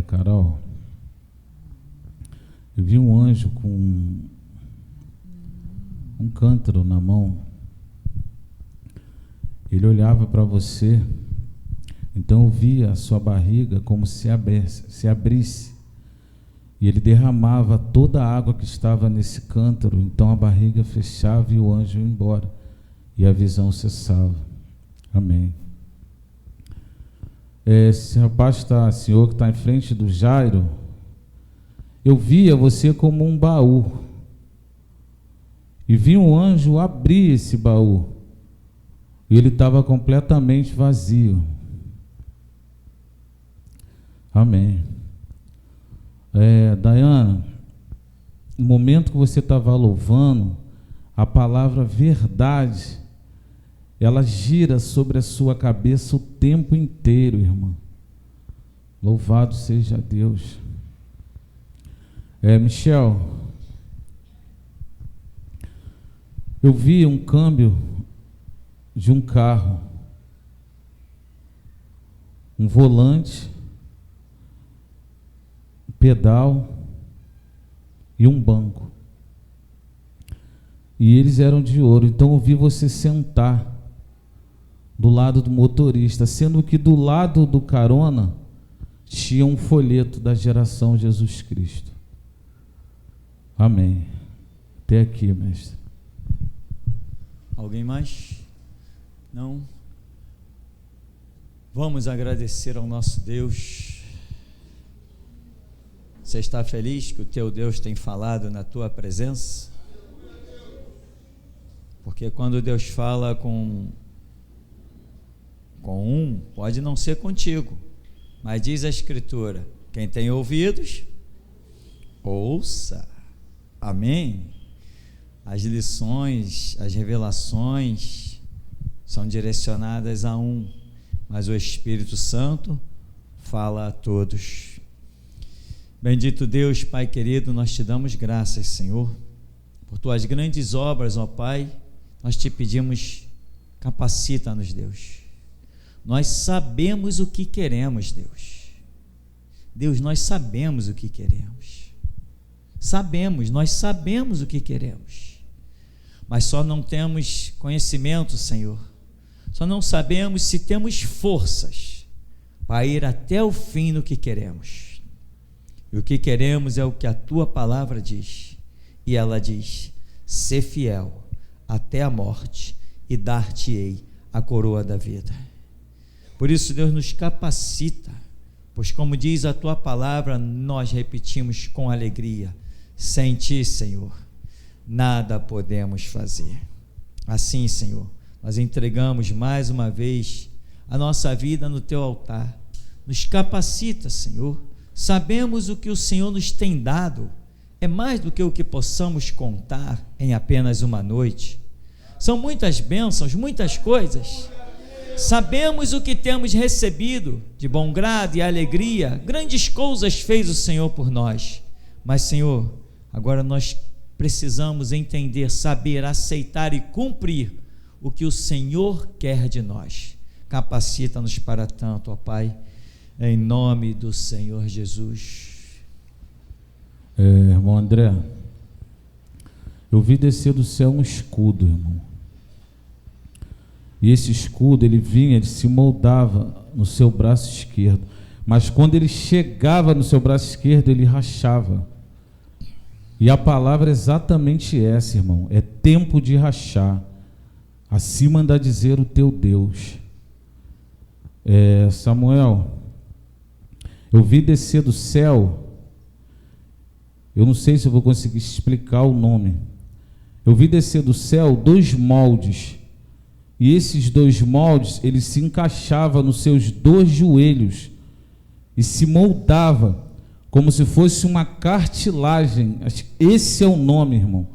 Carol, eu vi um anjo com um cântaro na mão. Ele olhava para você, então eu via a sua barriga como se abrisse, e ele derramava toda a água que estava nesse cântaro. Então a barriga fechava e o anjo ia embora, e a visão cessava. Amém. Esse rapaz senhor que está em frente do Jairo, eu via você como um baú. E vi um anjo abrir esse baú. E ele estava completamente vazio. Amém. Dayana, no momento que você estava louvando, a palavra verdade, ela gira sobre a sua cabeça o tempo inteiro, irmã. Louvado seja Deus. Michel, eu vi um câmbio de um carro, um volante, um pedal e um banco. E eles eram de ouro. Então eu vi você sentar do lado do motorista, sendo que do lado do carona tinha um folheto da geração Jesus Cristo. Amém. Até aqui, mestre. Alguém mais? Não? Vamos agradecer ao nosso Deus. Você está feliz que o teu Deus tem falado na tua presença? Porque quando Deus fala com um, pode não ser contigo, mas diz a Escritura: quem tem ouvidos, ouça. Amém? As lições, as revelações são direcionadas a um, mas o Espírito Santo fala a todos. Bendito Deus, Pai querido, nós te damos graças, Senhor, por tuas grandes obras, ó Pai. Nós te pedimos, capacita-nos, Deus. Nós sabemos o que queremos, Deus. Deus, nós sabemos o que queremos. Nós sabemos o que queremos. Mas só não temos conhecimento, Senhor. Só não sabemos se temos forças para ir até o fim no que queremos. E o que queremos é o que a tua palavra diz. E ela diz: ser fiel até a morte e dar-te-ei a coroa da vida. Por isso, Deus, nos capacita, pois como diz a tua palavra, nós repetimos com alegria: sem ti, Senhor, nada podemos fazer. Assim, Senhor, nós entregamos mais uma vez a nossa vida no teu altar. Nos capacita, Senhor. Sabemos o que o Senhor nos tem dado é mais do que o que possamos contar em apenas uma noite. São muitas bênçãos, muitas coisas. Sabemos o que temos recebido de bom grado e alegria. Grandes coisas fez o Senhor por nós. Mas, Senhor, agora nós precisamos entender, saber, aceitar e cumprir o que o Senhor quer de nós. Capacita-nos para tanto, ó Pai, em nome do Senhor Jesus. Irmão André, eu vi descer do céu um escudo, irmão. E esse escudo, ele se moldava no seu braço esquerdo. Mas quando ele chegava no seu braço esquerdo, ele rachava. E a palavra é exatamente essa, irmão. É tempo de rachar. Assim manda dizer o teu Deus. Samuel, eu vi descer do céu. Eu não sei se eu vou conseguir explicar o nome. Eu vi descer do céu 2 moldes. E esses 2 moldes, eles se encaixavam nos seus 2 joelhos. E se moldava como se fosse uma cartilagem. Esse é o nome, irmão.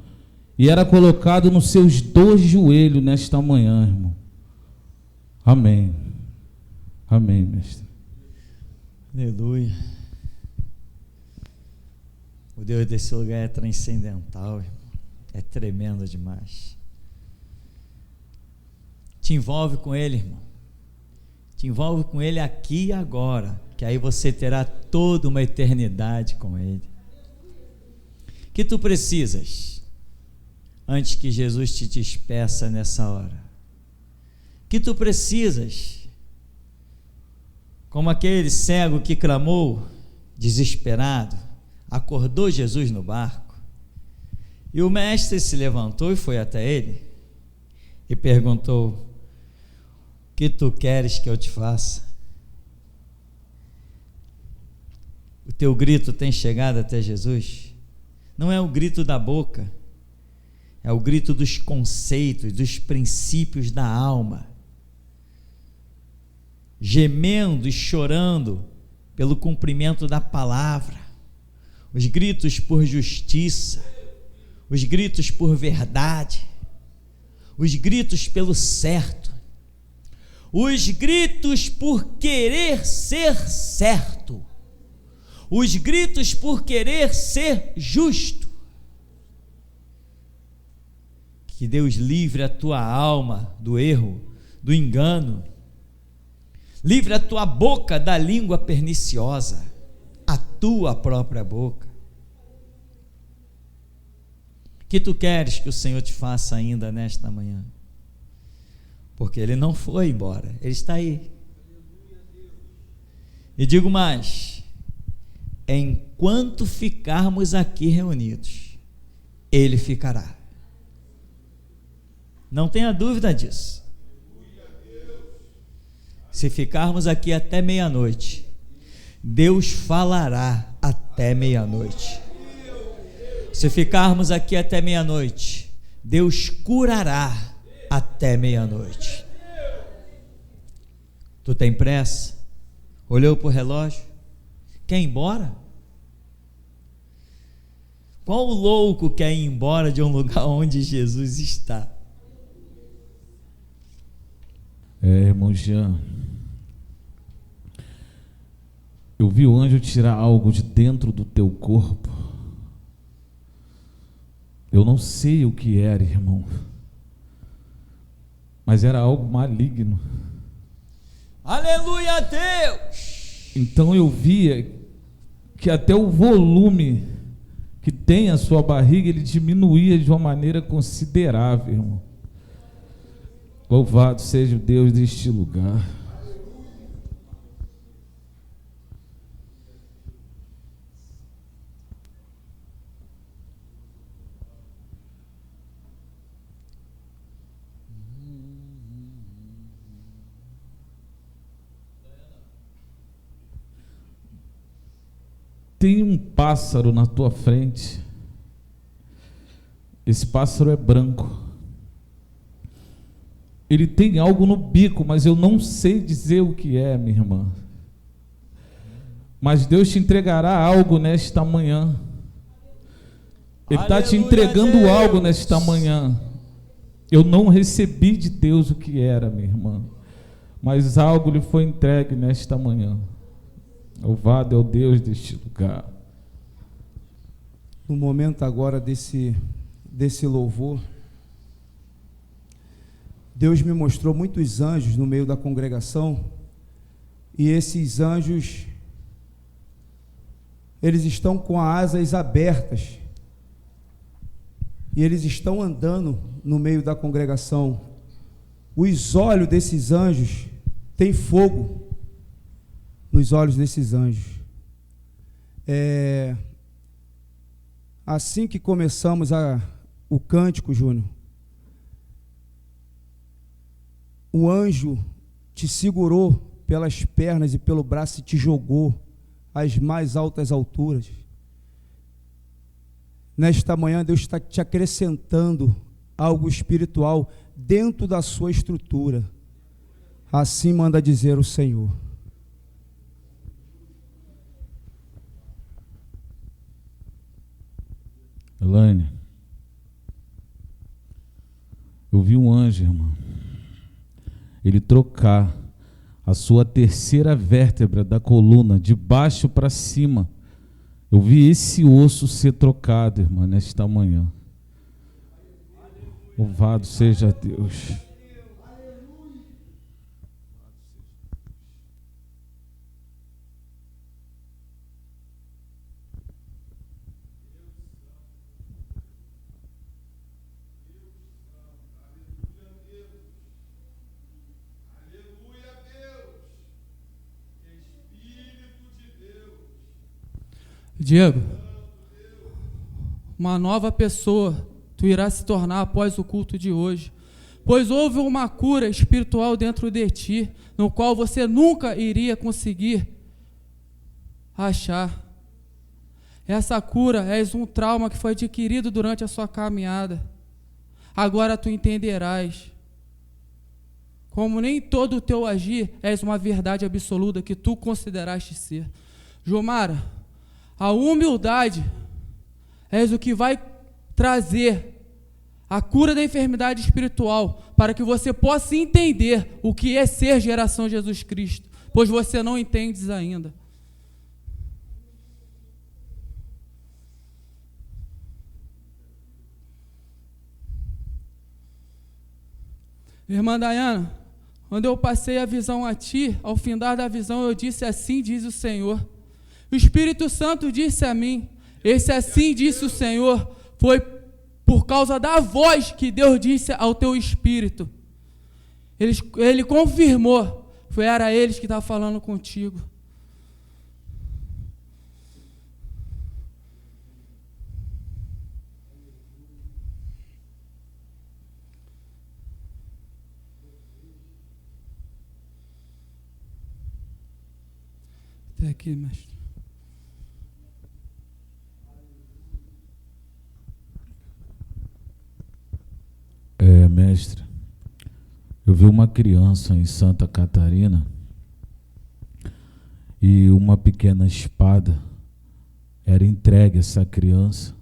E era colocado nos seus 2 joelhos nesta manhã, irmão. Amém. Amém, mestre. Aleluia. O Deus desse lugar é transcendental, irmão. É tremendo demais. Te envolve com Ele, irmão. Te envolve com Ele aqui e agora, que aí você terá toda uma eternidade com Ele. Que tu precisas antes que Jesus te despeça nessa hora? Que tu precisas, como aquele cego que clamou desesperado, acordou Jesus no barco, e o mestre se levantou e foi até ele e perguntou: o que tu queres que eu te faça? O teu grito tem chegado até Jesus? Não é o grito da boca, é o grito dos conceitos, dos princípios da alma, gemendo e chorando pelo cumprimento da palavra, os gritos por justiça, os gritos por verdade, os gritos pelo certo, os gritos por querer ser certo, os gritos por querer ser justo. Que Deus livre a tua alma do erro, do engano, livre a tua boca da língua perniciosa, a tua própria boca. Que tu queres que o Senhor te faça ainda nesta manhã? Porque Ele não foi embora, Ele está aí. E digo mais, enquanto ficarmos aqui reunidos, Ele ficará. Não tenha dúvida disso. Se ficarmos aqui até meia-noite, Deus falará até meia-noite. Se ficarmos aqui até meia-noite, Deus curará até meia-noite. Tu tem pressa? Olhou para o relógio? Quer ir embora? Qual louco quer ir embora de um lugar onde Jesus está? Irmão Jean, eu vi o anjo tirar algo de dentro do teu corpo. Eu não sei o que era, irmão, mas era algo maligno. Aleluia a Deus! Então eu via que até o volume que tem a sua barriga, ele diminuía de uma maneira considerável, irmão. Louvado seja o Deus deste lugar. Tem um pássaro na tua frente. Esse pássaro é branco. Ele tem algo no bico, mas eu não sei dizer o que é, minha irmã. Mas Deus te entregará algo nesta manhã. Ele está te entregando algo nesta manhã. Eu não recebi de Deus o que era, minha irmã, mas algo lhe foi entregue nesta manhã. Louvado é o Deus deste lugar. No momento agora desse louvor, Deus me mostrou muitos anjos no meio da congregação, e esses anjos, eles estão com as asas abertas, e eles estão andando no meio da congregação. Os olhos desses anjos têm fogo nos olhos desses anjos. Assim que começamos o cântico, Júnior, o anjo te segurou pelas pernas e pelo braço e te jogou às mais altas alturas. Nesta manhã, Deus está te acrescentando algo espiritual dentro da sua estrutura. Assim manda dizer o Senhor. Elaine, eu vi um anjo, irmão, ele trocar a sua terceira vértebra da coluna de baixo para cima. Eu vi esse osso ser trocado, irmã, nesta manhã. Louvado seja Deus. Diego, uma nova pessoa tu irás se tornar após o culto de hoje, pois houve uma cura espiritual dentro de ti, no qual você nunca iria conseguir achar. Essa cura é um trauma que foi adquirido durante a sua caminhada. Agora tu entenderás. Como nem todo o teu agir és uma verdade absoluta que tu consideraste ser. Jomara, a humildade és o que vai trazer a cura da enfermidade espiritual, para que você possa entender o que é ser geração Jesus Cristo, pois você não entendes ainda. Irmã Dayana, quando eu passei a visão a ti, ao findar da visão eu disse: assim diz o Senhor. O Espírito Santo disse a mim: esse assim disse o Senhor, foi por causa da voz que Deus disse ao teu espírito. Ele confirmou, era eles que estavam falando contigo. Até aqui, mestre. Mestre, eu vi uma criança em Santa Catarina e uma pequena espada era entregue a essa criança.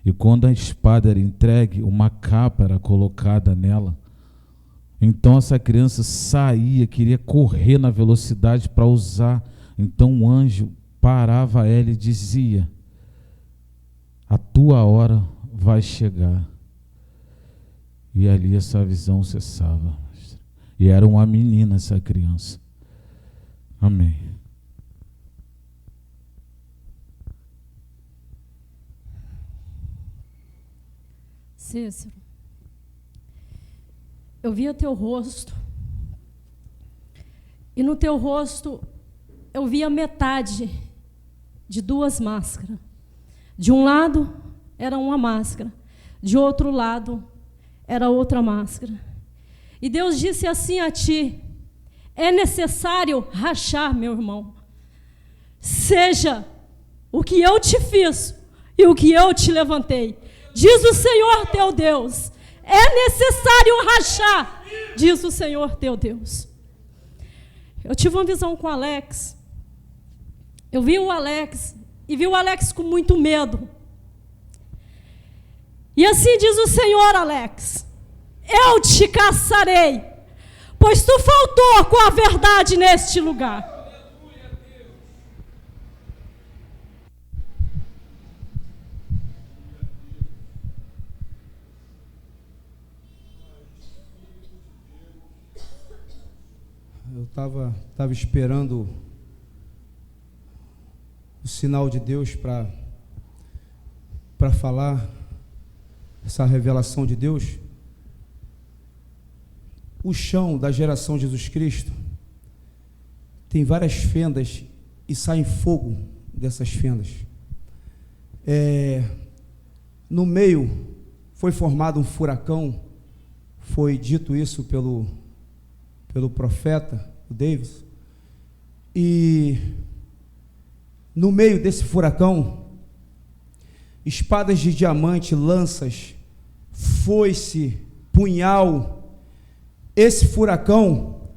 E quando a espada era entregue, uma capa era colocada nela. Então essa criança saía, queria correr na velocidade para usar. Então o anjo parava ela e dizia: a tua hora vai chegar. E ali essa visão cessava. E era uma menina essa criança. Amém. Cícero, eu via teu rosto. E no teu rosto eu via metade de duas máscaras. De um lado era uma máscara, de outro lado era outra máscara. E Deus disse assim a ti: é necessário rachar, meu irmão. Seja o que eu te fiz e o que eu te levantei, diz o Senhor teu Deus. É necessário rachar, diz o Senhor teu Deus. Eu tive uma visão com o Alex. Eu vi o Alex e vi o Alex com muito medo. E assim diz o Senhor: Alex, eu te caçarei, pois tu faltou com a verdade neste lugar. Eu estava esperando o sinal de Deus para falar essa revelação de Deus. O chão da geração Jesus Cristo tem várias fendas e sai fogo dessas fendas. No meio foi formado um furacão, foi dito isso pelo profeta, o Davis, e no meio desse furacão, espadas de diamante, lanças, foice, punhal. Esse furacão,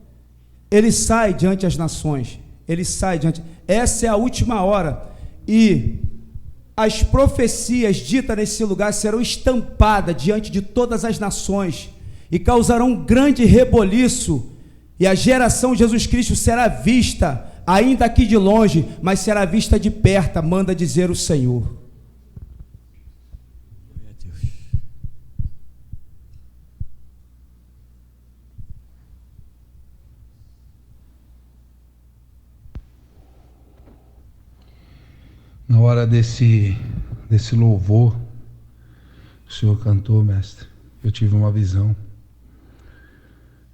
ele sai diante das nações, ele sai diante. Essa é a última hora, e as profecias ditas nesse lugar serão estampadas diante de todas as nações e causarão um grande reboliço. E a geração de Jesus Cristo será vista, ainda aqui de longe, mas será vista de perto, manda dizer o Senhor. Na hora desse louvor, o Senhor cantou, mestre, eu tive uma visão.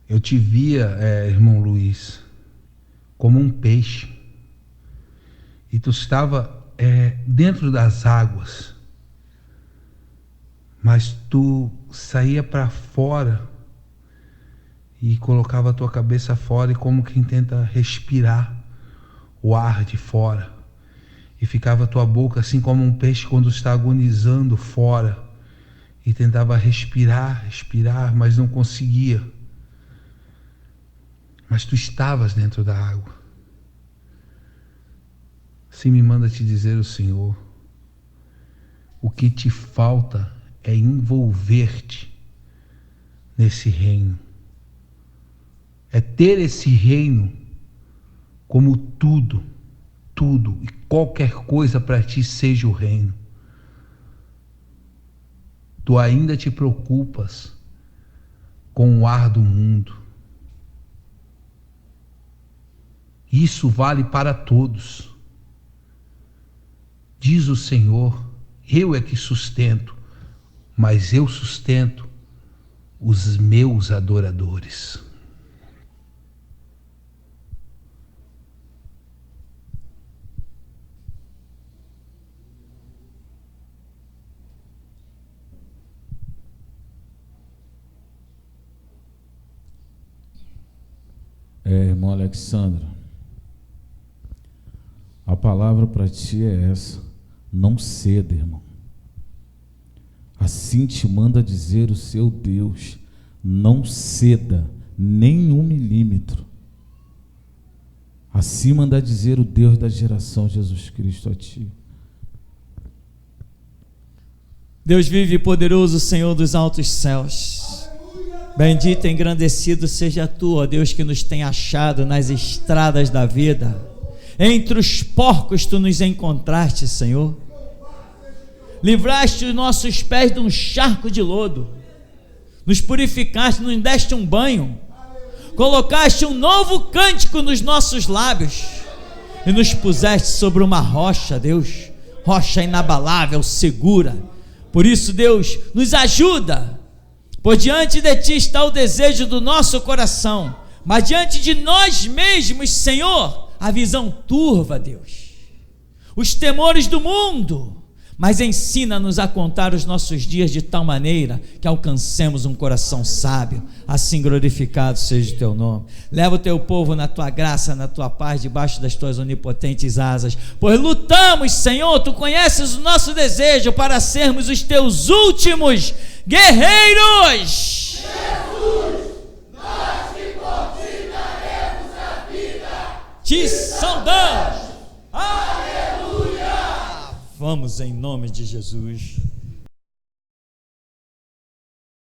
Eu te via, irmão Luiz, como um peixe. E tu estava dentro das águas. Mas tu saía para fora e colocava a tua cabeça fora, e como quem tenta respirar o ar de fora. e ficava a tua boca assim como um peixe quando está agonizando fora, e tentava respirar, mas não conseguia. Mas tu estavas dentro da água. Assim me manda te dizer o Senhor, o que te falta é envolver-te nesse reino. É ter esse reino como tudo e qualquer coisa para ti seja o reino. Tu ainda te preocupas com o ar do mundo. Isso vale para todos. Diz o Senhor, eu é que sustento, mas eu sustento os meus adoradores. Irmão Alexandre, a palavra para ti é essa: não ceda, irmão. Assim te manda dizer o seu Deus: não ceda nem 1 milímetro. Assim manda dizer o Deus da geração Jesus Cristo a ti. Deus vive poderoso, Senhor dos altos céus. Bendito e engrandecido seja tu, ó Deus, que nos tem achado nas estradas da vida. Entre os porcos tu nos encontraste, Senhor. Livraste os nossos pés de um charco de lodo. Nos purificaste, nos deste um banho. Colocaste um novo cântico nos nossos lábios. E nos puseste sobre uma rocha, Deus. Rocha inabalável, segura. Por isso, Deus, nos ajuda. Por diante de ti está o desejo do nosso coração, mas diante de nós mesmos, Senhor, a visão turva, Deus, os temores do mundo. Mas ensina-nos a contar os nossos dias de tal maneira que alcancemos um coração sábio. Assim glorificado seja o teu nome. Leva o teu povo na tua graça, na tua paz, debaixo das tuas onipotentes asas. Pois lutamos, Senhor, tu conheces o nosso desejo para sermos os teus últimos guerreiros. Jesus, nós que por ti daremos a vida. Te saudamos. Aleluia. Vamos em nome de Jesus.